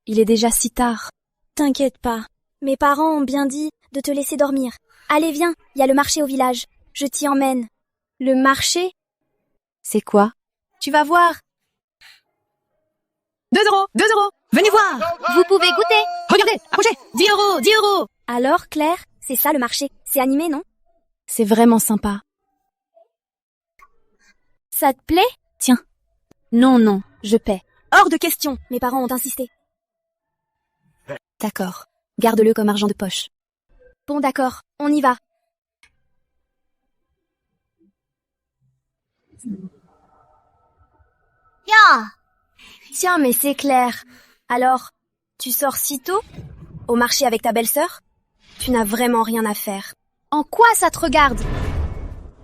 Il est déjà si tard. T'inquiète pas. Mes parents ont bien dit de te laisser dormir. Allez, viens, il y a le marché au village. Je t'y emmène. Le marché? C'est quoi? Tu vas voir. 2 €, 2 €. Venez voir. Vous pouvez goûter. Regardez, approchez. 10 €, 10 €. À Alors, Claire, c'est ça le marché. C'est animé, non? C'est vraiment sympa. Ça te plaît? Tiens. Non, je paie. Hors de question. Mes parents ont insisté. D'accord. Garde-le comme argent de poche. Bon, d'accord. On y va. Ya! Tiens, mais c'est Claire. Alors, tu sors si tôt? Au marché avec ta belle-sœur? Tu n'as vraiment rien à faire. En quoi ça te regarde?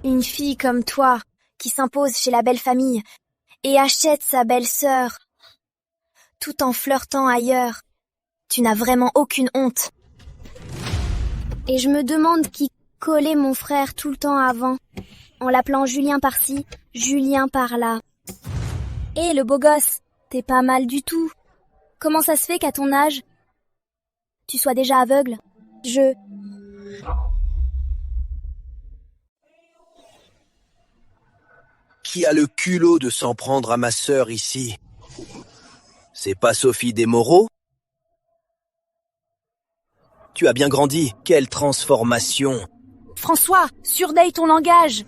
Une fille comme toi, qui s'impose chez la belle famille, et achète sa belle-sœur, tout en flirtant ailleurs. Tu n'as vraiment aucune honte. Et je me demande qui collait mon frère tout le temps avant, en l'appelant Julien par-ci, Julien par-là. Eh, le beau gosse, t'es pas mal du tout. Comment ça se fait qu'à ton âge, tu sois déjà aveugle? Qui a le culot de s'en prendre à ma sœur ici? C'est pas Sophie Desmoreaux? Tu as bien grandi, quelle transformation! François, surveille ton langage!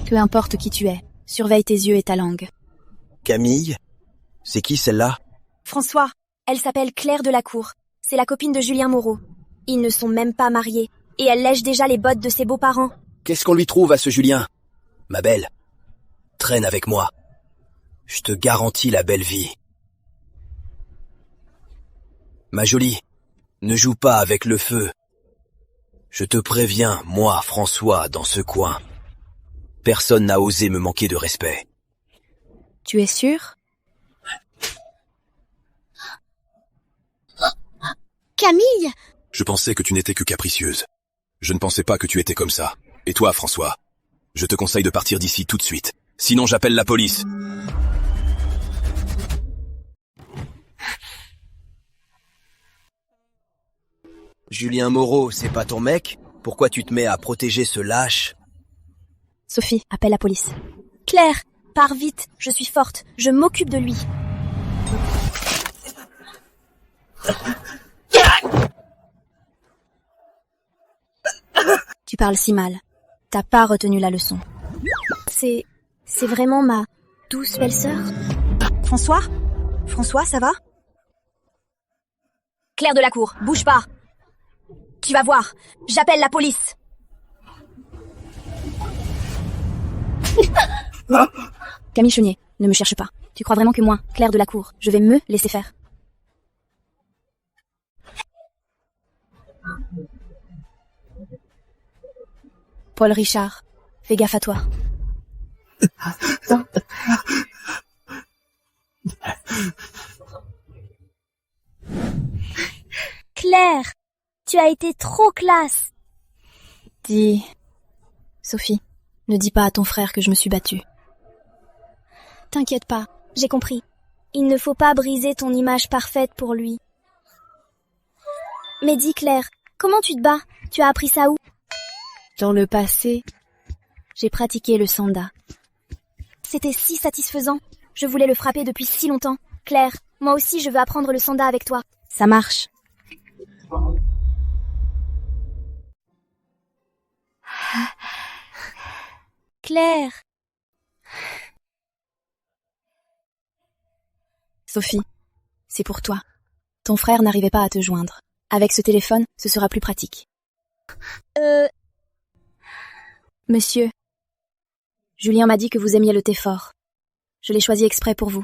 Peu importe qui tu es, surveille tes yeux et ta langue. Camille? C'est qui celle-là? François, elle s'appelle Claire Delacour. C'est la copine de Julien Moreau. Ils ne sont même pas mariés, et elle lèche déjà les bottes de ses beaux-parents. Qu'est-ce qu'on lui trouve à ce Julien? Ma belle, traîne avec moi. Je te garantis la belle vie. Ma jolie, ne joue pas avec le feu. Je te préviens, moi, François, dans ce coin. Personne n'a osé me manquer de respect. Tu es sûr? Camille! Je pensais que tu n'étais que capricieuse. Je ne pensais pas que tu étais comme ça. Et toi, François? Je te conseille de partir d'ici tout de suite. Sinon, j'appelle la police. Julien Moreau, c'est pas ton mec? Pourquoi tu te mets à protéger ce lâche? Sophie, appelle la police. Claire, pars vite, je suis forte, je m'occupe de lui. Tu parles si mal. T'as pas retenu la leçon. C'est vraiment ma douce belle-sœur? François? François, ça va? Claire Delacour, bouge pas! Tu vas voir, j'appelle la police! Camille Chenier, ne me cherche pas. Tu crois vraiment que moi, Claire Delacour, je vais me laisser faire? Paul Richard, fais gaffe à toi. Claire, tu as été trop classe. Dis, Sophie, ne dis pas à ton frère que je me suis battue. T'inquiète pas, j'ai compris. Il ne faut pas briser ton image parfaite pour lui. Mais dis Claire, comment tu te bats? Tu as appris ça où? Dans le passé, j'ai pratiqué le sanda. C'était si satisfaisant. Je voulais le frapper depuis si longtemps. Claire, moi aussi je veux apprendre le sanda avec toi. Ça marche. Claire. Sophie, c'est pour toi. Ton frère n'arrivait pas à te joindre. Avec ce téléphone, ce sera plus pratique. Monsieur, Julien m'a dit que vous aimiez le thé fort. Je l'ai choisi exprès pour vous.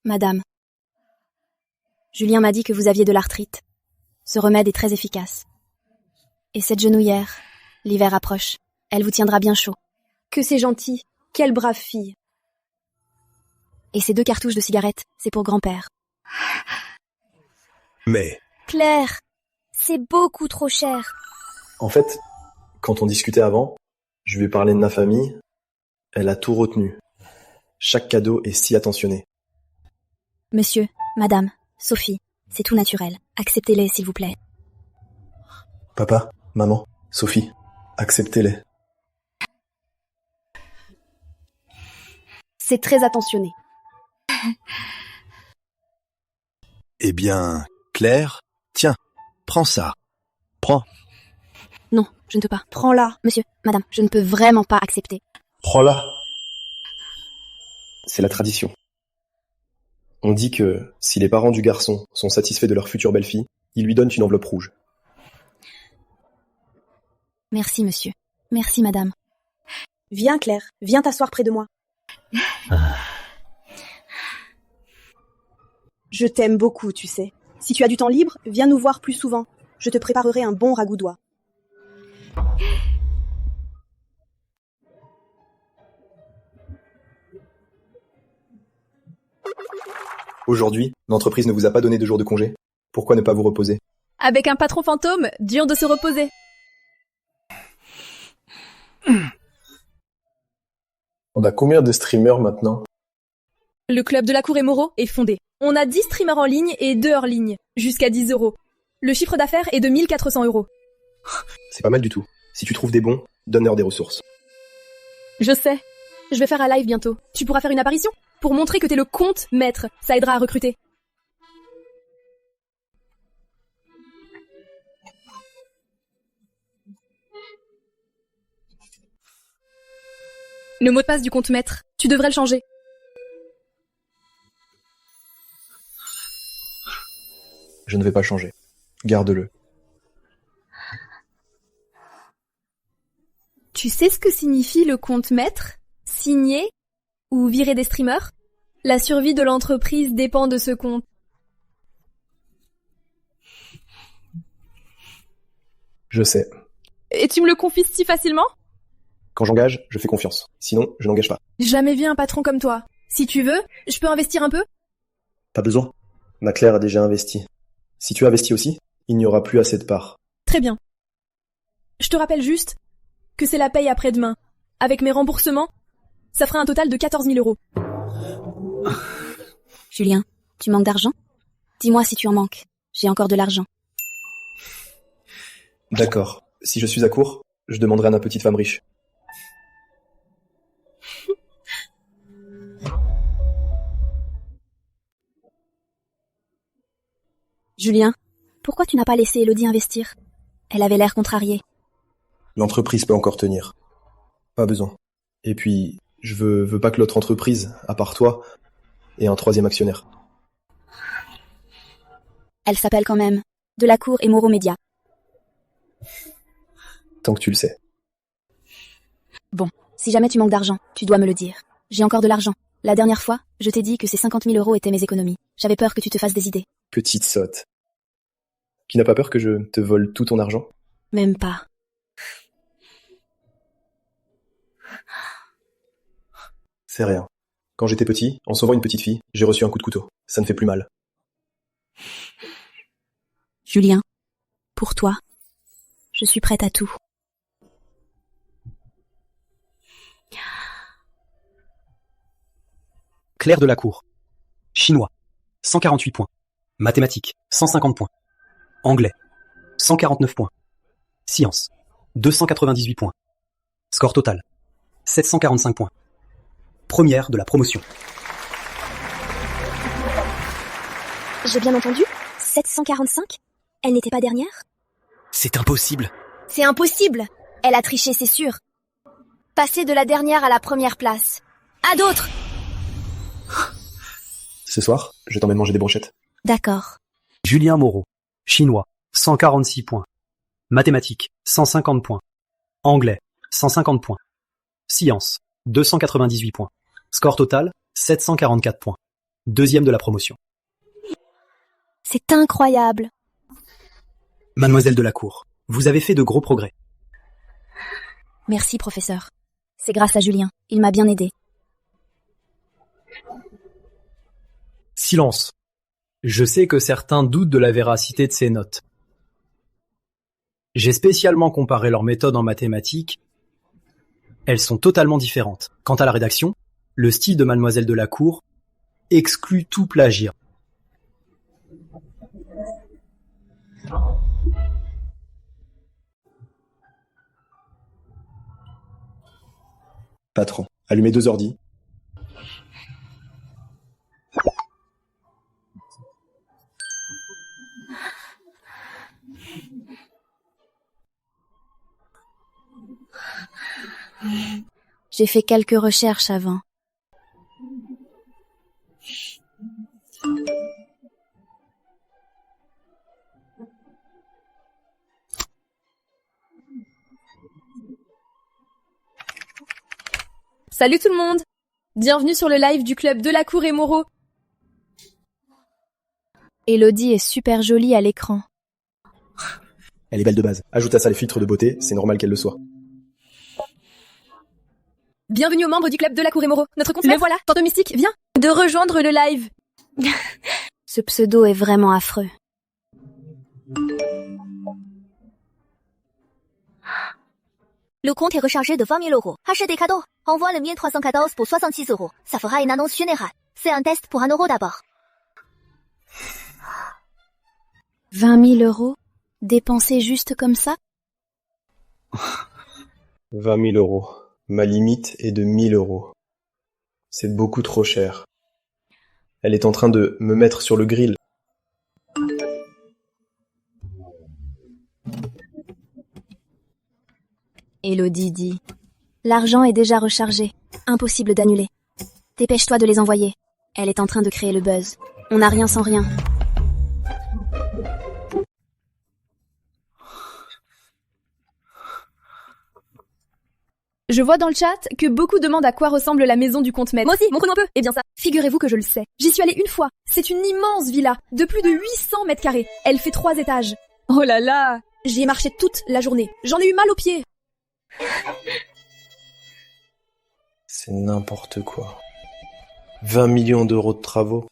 Madame, Julien m'a dit que vous aviez de l'arthrite. Ce remède est très efficace. Et cette genouillère, l'hiver approche. Elle vous tiendra bien chaud. Que c'est gentil. Quelle brave fille. Et ces 2 cartouches de cigarettes, c'est pour grand-père. Mais... Claire, c'est beaucoup trop cher. En fait, quand on discutait avant, je lui ai parlé de ma famille. Elle a tout retenu. Chaque cadeau est si attentionné. Monsieur, madame, Sophie, c'est tout naturel. Acceptez-les, s'il vous plaît. Papa, maman, Sophie, acceptez-les. C'est très attentionné. Eh bien, Claire, Tiens, prends ça. Prends. Non, je ne peux pas. Prends-la. Monsieur, madame, je ne peux vraiment pas accepter. Prends-la. C'est la tradition. On dit que si les parents du garçon sont satisfaits de leur future belle-fille, ils lui donnent une enveloppe rouge. Merci, monsieur. Merci, madame. Viens, Claire, viens t'asseoir près de moi. Je t'aime beaucoup, tu sais. Si tu as du temps libre, viens nous voir plus souvent. Je te préparerai un bon ragoût d'oie. Aujourd'hui, l'entreprise ne vous a pas donné de jours de congé. Pourquoi ne pas vous reposer? Avec un patron fantôme, dur de se reposer. On a combien de streamers maintenant? Le club de la cour et Moreau est fondé. On a 10 streamers en ligne et 2 hors ligne, jusqu'à 10 €. Le chiffre d'affaires est de 1400 €. C'est pas mal du tout. Si tu trouves des bons, donne-leur des ressources. Je sais. Je vais faire un live bientôt. Tu pourras faire une apparition pour montrer que t'es le compte maître. Ça aidera à recruter. Le mot de passe du compte maître, tu devrais le changer. Je ne vais pas changer. Garde-le. Tu sais ce que signifie le compte maître? Signer ou virer des streamers? La survie de l'entreprise dépend de ce compte. Je sais. Et tu me le confies si facilement? Quand j'engage, je fais confiance. Sinon, je n'engage pas. Jamais vu un patron comme toi. Si tu veux, je peux investir un peu? Pas besoin. Ma Claire a déjà investi. Si tu investis aussi, il n'y aura plus assez de parts. Très bien. Je te rappelle juste que c'est la paye après-demain. Avec mes remboursements, ça fera un total de 14 000 €. Julien, tu manques d'argent? Dis-moi si tu en manques. J'ai encore de l'argent. D'accord. Si je suis à court, je demanderai à ma petite femme riche. Julien, pourquoi tu n'as pas laissé Elodie investir? Elle avait l'air contrariée. L'entreprise peut encore tenir. Pas besoin. Et puis, je veux pas que l'autre entreprise, à part toi, ait un troisième actionnaire. Elle s'appelle quand même De la Cour et Moreau Média. Tant que tu le sais. Bon, si jamais tu manques d'argent, tu dois me le dire. J'ai encore de l'argent. La dernière fois, je t'ai dit que ces 50 000 € étaient mes économies. J'avais peur que tu te fasses des idées. Petite sotte. Qui n'a pas peur que je te vole tout ton argent? Même pas. C'est rien. Quand j'étais petit, en sauvant une petite fille, j'ai reçu un coup de couteau. Ça ne fait plus mal. Julien, pour toi, je suis prête à tout. Claire de la Cour. Chinois, 148 points. Mathématiques, 150 points. Anglais, 149 points. Sciences, 298 points. Score total, 745 points. Première de la promotion. J'ai bien entendu? 745? Elle n'était pas dernière? C'est impossible. C'est impossible! Elle a triché, c'est sûr. Passer de la dernière à la première place. À d'autres! Ce soir, je t'emmène manger des brochettes. D'accord. Julien Moreau. Chinois, 146 points. Mathématiques, 150 points. Anglais, 150 points. Sciences, 298 points. Score total, 744 points. Deuxième de la promotion. C'est incroyable. Mademoiselle de la Cour, vous avez fait de gros progrès. Merci, professeur. C'est grâce à Julien. Il m'a bien aidé. Silence. Je sais que certains doutent de la véracité de ces notes. J'ai spécialement comparé leurs méthodes en mathématiques. Elles sont totalement différentes. Quant à la rédaction, le style de Mademoiselle de la Cour exclut tout plagiat. Patron, allumez 2 ordis. J'ai fait quelques recherches avant. Salut tout le monde! Bienvenue sur le live du club Delacour et Moreau. Elodie est super jolie à l'écran. Elle est belle de base. Ajoute à ça les filtres de beauté, c'est normal qu'elle le soit. Bienvenue aux membres du club Delacour et Moreau. Notre compte, le voilà, Fantôme Mystique, viens de rejoindre le live. Ce pseudo est vraiment affreux. Le compte est rechargé de 20 000 euros. Achetez des cadeaux. Envoie le 1314 pour 66 euros. Ça fera une annonce générale. C'est un test pour 1 euro d'abord. 20 000 euros dépensés juste comme ça? 20 000 euros. Ma limite est de 1 000 euros. C'est beaucoup trop cher. Elle est en train de me mettre sur le grill. Elodie dit. L'argent est déjà rechargé. Impossible d'annuler. Dépêche-toi de les envoyer. Elle est en train de créer le buzz. On n'a rien sans rien. Je vois dans le chat que beaucoup demandent à quoi ressemble la maison du comte maître. Moi aussi, montre-nous un peu. Eh bien ça, figurez-vous que je le sais. J'y suis allée une fois. C'est une immense villa de plus de 800 mètres carrés. Elle fait 3 étages. Oh là là! J'y ai marché toute la journée. J'en ai eu mal aux pieds. C'est n'importe quoi. 20 millions d'euros de travaux.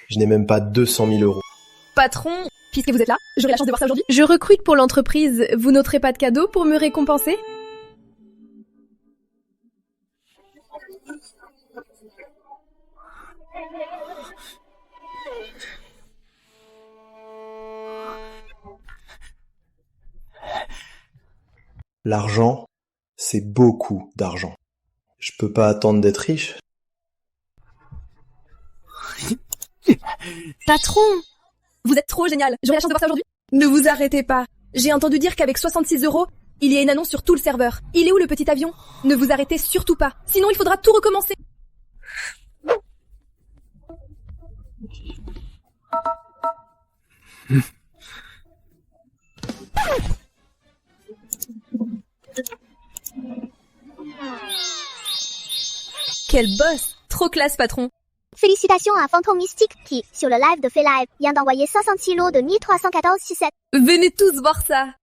Je n'ai même pas 200 000 euros. Patron, puisque vous êtes là, j'aurai la chance de voir ça aujourd'hui. Je recrute pour l'entreprise. Vous noterez pas de cadeau pour me récompenser? L'argent, c'est beaucoup d'argent. Je peux pas attendre d'être riche. Patron! Vous êtes trop génial. J'aurai la chance de voir ça aujourd'hui. Ne vous arrêtez pas. J'ai entendu dire qu'avec 66 euros, il y a une annonce sur tout le serveur. Il est où le petit avion? Ne vous arrêtez surtout pas. Sinon, il faudra tout recommencer. Quel boss! Trop classe, patron. Félicitations à Fantôme Mystique qui, sur le live de Fait Live, vient d'envoyer 66 lots de 1314 sucettes. Venez tous voir ça.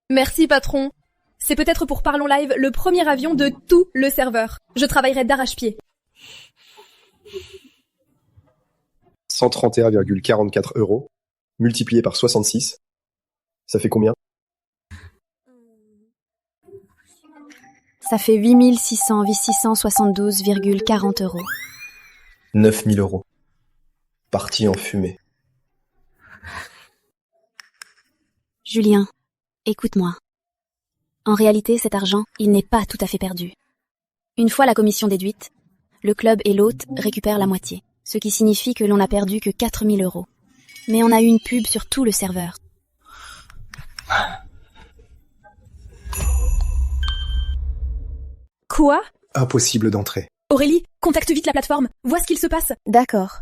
Merci, patron. C'est peut-être pour Parlons Live le premier avion de tout le serveur. Je travaillerai d'arrache-pied. 131,44 euros, multiplié par 66. Ça fait combien? Ça fait 8 672,40 euros. 9 000 euros. Parti en fumée. Julien, écoute-moi. En réalité, cet argent, il n'est pas tout à fait perdu. Une fois la commission déduite, le club et l'hôte récupèrent la moitié, ce qui signifie que l'on n'a perdu que 4 000 euros. Mais on a eu une pub sur tout le serveur. Quoi? Impossible d'entrer. Aurélie, contacte vite la plateforme. Vois ce qu'il se passe. D'accord.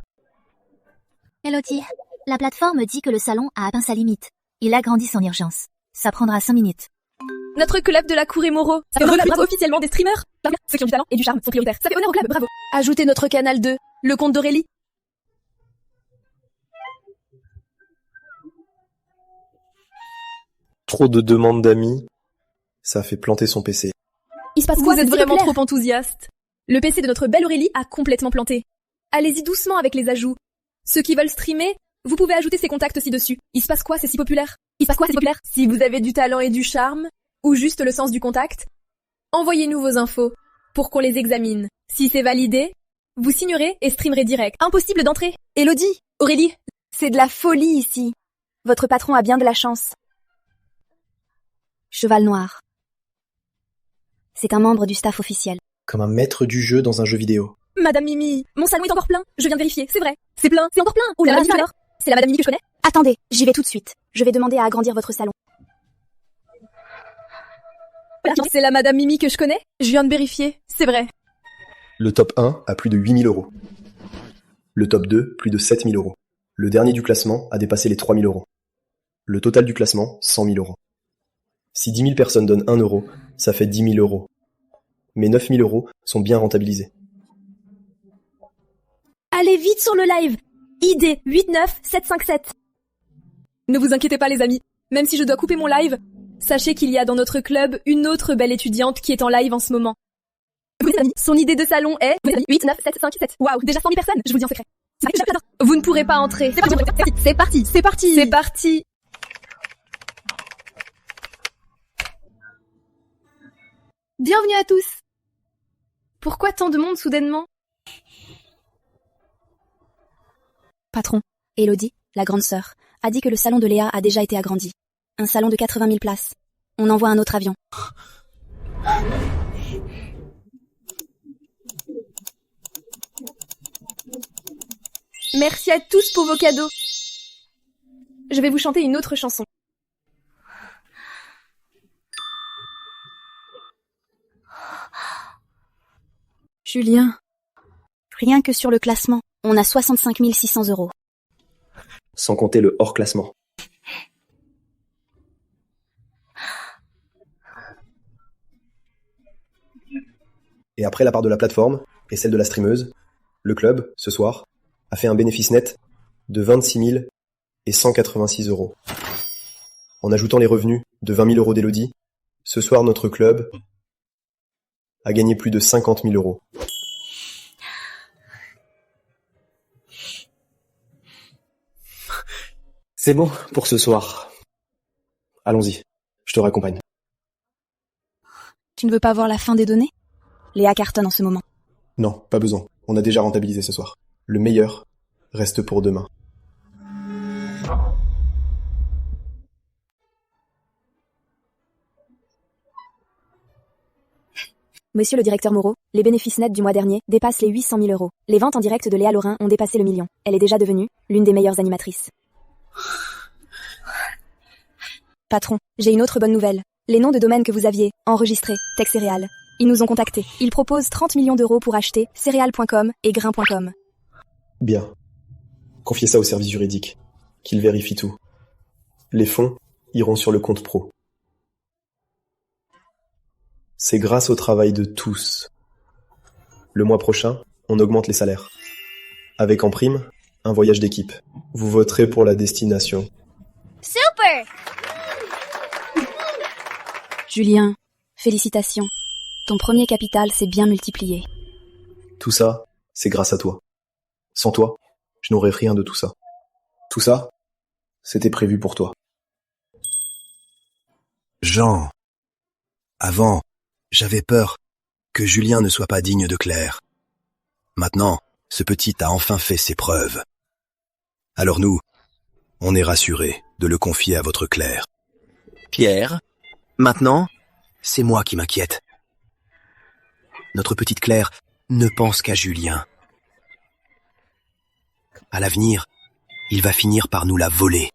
Elodie, la plateforme dit que le salon a atteint sa limite. Il agrandit son urgence. Ça prendra 5 minutes. Notre club de la Cour et Moreau. Ça fait honneur officiellement des streamers. Ceux qui ont du talent et du charme sont prioritaires. Ça fait honneur au club, bravo. Ajoutez notre canal 2, le compte d'Aurélie. Trop de demandes d'amis, ça fait planter son PC. Il se passe quoi? Vous êtes vraiment trop enthousiaste. Le PC de notre belle Aurélie a complètement planté. Allez-y doucement avec les ajouts. Ceux qui veulent streamer, vous pouvez ajouter ces contacts ci-dessus. Il se passe quoi? C'est si populaire. Il se passe quoi? C'est populaire. Si vous avez du talent et du charme, ou juste le sens du contact, envoyez-nous vos infos pour qu'on les examine. Si c'est validé, vous signerez et streamerez direct. Impossible d'entrer. Elodie, Aurélie, c'est de la folie ici. Votre patron a bien de la chance. Cheval Noir. C'est un membre du staff officiel. Comme un maître du jeu dans un jeu vidéo. Madame Mimi, mon salon est encore plein. Je viens de vérifier, c'est vrai. C'est plein, c'est encore plein. Ou la Madame Mimi alors? C'est la Madame Mimi que je connais? Attendez, j'y vais tout de suite. Je vais demander à agrandir votre salon. C'est la Madame Mimi que je connais? Je viens de vérifier, c'est vrai. Le top 1 a plus de 8 000 euros. Le top 2, plus de 7 000 euros. Le dernier du classement a dépassé les 3 000 euros. Le total du classement, 100 000 euros. Si 10 000 personnes donnent 1 euro, ça fait 10 000 euros. Mais 9 000 euros sont bien rentabilisés. Allez vite sur le live! ID 89757. Ne vous inquiétez pas les amis, même si je dois couper mon live, sachez qu'il y a dans notre club une autre belle étudiante qui est en live en ce moment. Son idée de salon est 89757. Waouh, déjà 100 000 personnes, je vous le dis en secret. Vous ne pourrez pas entrer. C'est parti, c'est parti, c'est parti. Bienvenue à tous. Pourquoi tant de monde soudainement? Patron, Élodie, la grande sœur, a dit que le salon de Léa a déjà été agrandi. Un salon de 80 000 places. On envoie un autre avion. Merci à tous pour vos cadeaux. Je vais vous chanter une autre chanson. Julien, rien que sur le classement, on a 65 600 euros. Sans compter le hors-classement. Et après la part de la plateforme et celle de la streameuse, le club, ce soir, a fait un bénéfice net de 26 186 euros. En ajoutant les revenus de 20 000 euros d'Élodie, ce soir notre club a gagné plus de 50 000 euros. C'est bon pour ce soir. Allons-y, je te raccompagne. Tu ne veux pas voir la fin des données? Léa cartonne en ce moment. Non, pas besoin. On a déjà rentabilisé ce soir. Le meilleur reste pour demain. Monsieur le directeur Moreau, les bénéfices nets du mois dernier dépassent les 800 000 euros. Les ventes en direct de Léa Lorrain ont dépassé le million. Elle est déjà devenue l'une des meilleures animatrices. Patron, j'ai une autre bonne nouvelle. Les noms de domaines que vous aviez enregistrés, Tex Céréales, ils nous ont contactés. Ils proposent 30 millions d'euros pour acheter céréales.com et grain.com. Bien. Confiez ça au service juridique, qu'il vérifie tout. Les fonds iront sur le compte pro. C'est grâce au travail de tous. Le mois prochain, on augmente les salaires. Avec en prime, un voyage d'équipe. Vous voterez pour la destination. Super! Julien, félicitations. Ton premier capital s'est bien multiplié. Tout ça, c'est grâce à toi. Sans toi, je n'aurais rien de tout ça. Tout ça, c'était prévu pour toi. Jean, avant, j'avais peur que Julien ne soit pas digne de Claire. Maintenant, ce petit a enfin fait ses preuves. Alors nous, on est rassurés de le confier à votre Claire. Pierre, maintenant, C'est moi qui m'inquiète. Notre petite Claire ne pense qu'à Julien. À l'avenir, il va finir par nous la voler.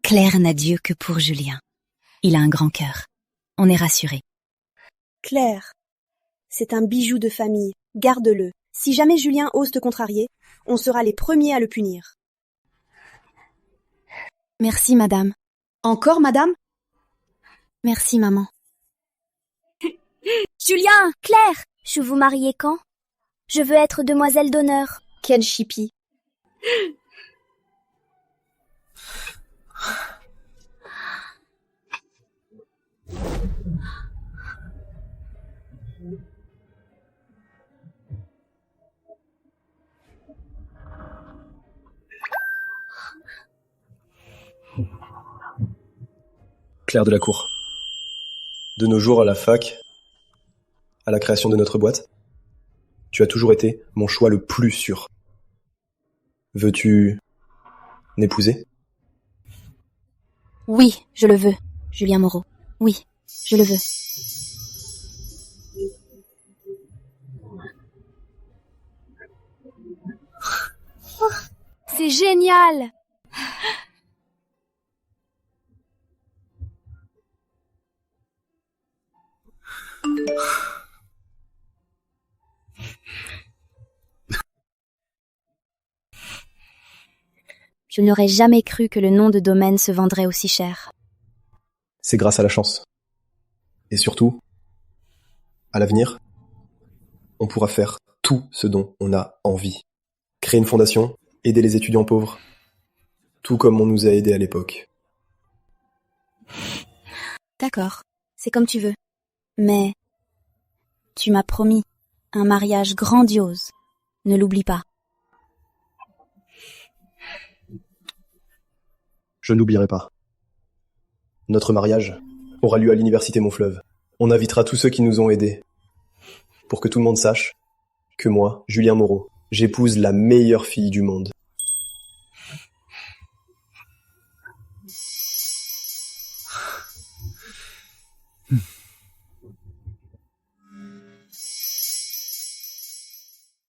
Claire n'a Dieu que pour Julien. Il a un grand cœur. On est rassurés. Claire, c'est un bijou de famille. Garde-le. Si jamais Julien ose te contrarier, on sera les premiers à le punir. Merci, madame. Encore, madame? Merci, maman. Julien, Claire, je vous marier quand? Je veux être demoiselle d'honneur. Quel chippie. Claire Delacour. De nos jours à la fac, à la création de notre boîte, tu as toujours été mon choix le plus sûr. Veux-tu m'épouser? Oui, je le veux, Julien Moreau. Oui, je le veux. C'est génial! Je n'aurais jamais cru que le nom de domaine se vendrait aussi cher. C'est grâce à la chance. Et surtout, à l'avenir, on pourra faire tout ce dont on a envie. Créer une fondation, aider les étudiants pauvres, tout comme on nous a aidés à l'époque. D'accord, c'est comme tu veux. Mais tu m'as promis un mariage grandiose. Ne l'oublie pas. Je n'oublierai pas. Notre mariage aura lieu à l'université Montfleuve. On invitera tous ceux qui nous ont aidés. Pour que tout le monde sache que moi, Julien Moreau, j'épouse la meilleure fille du monde.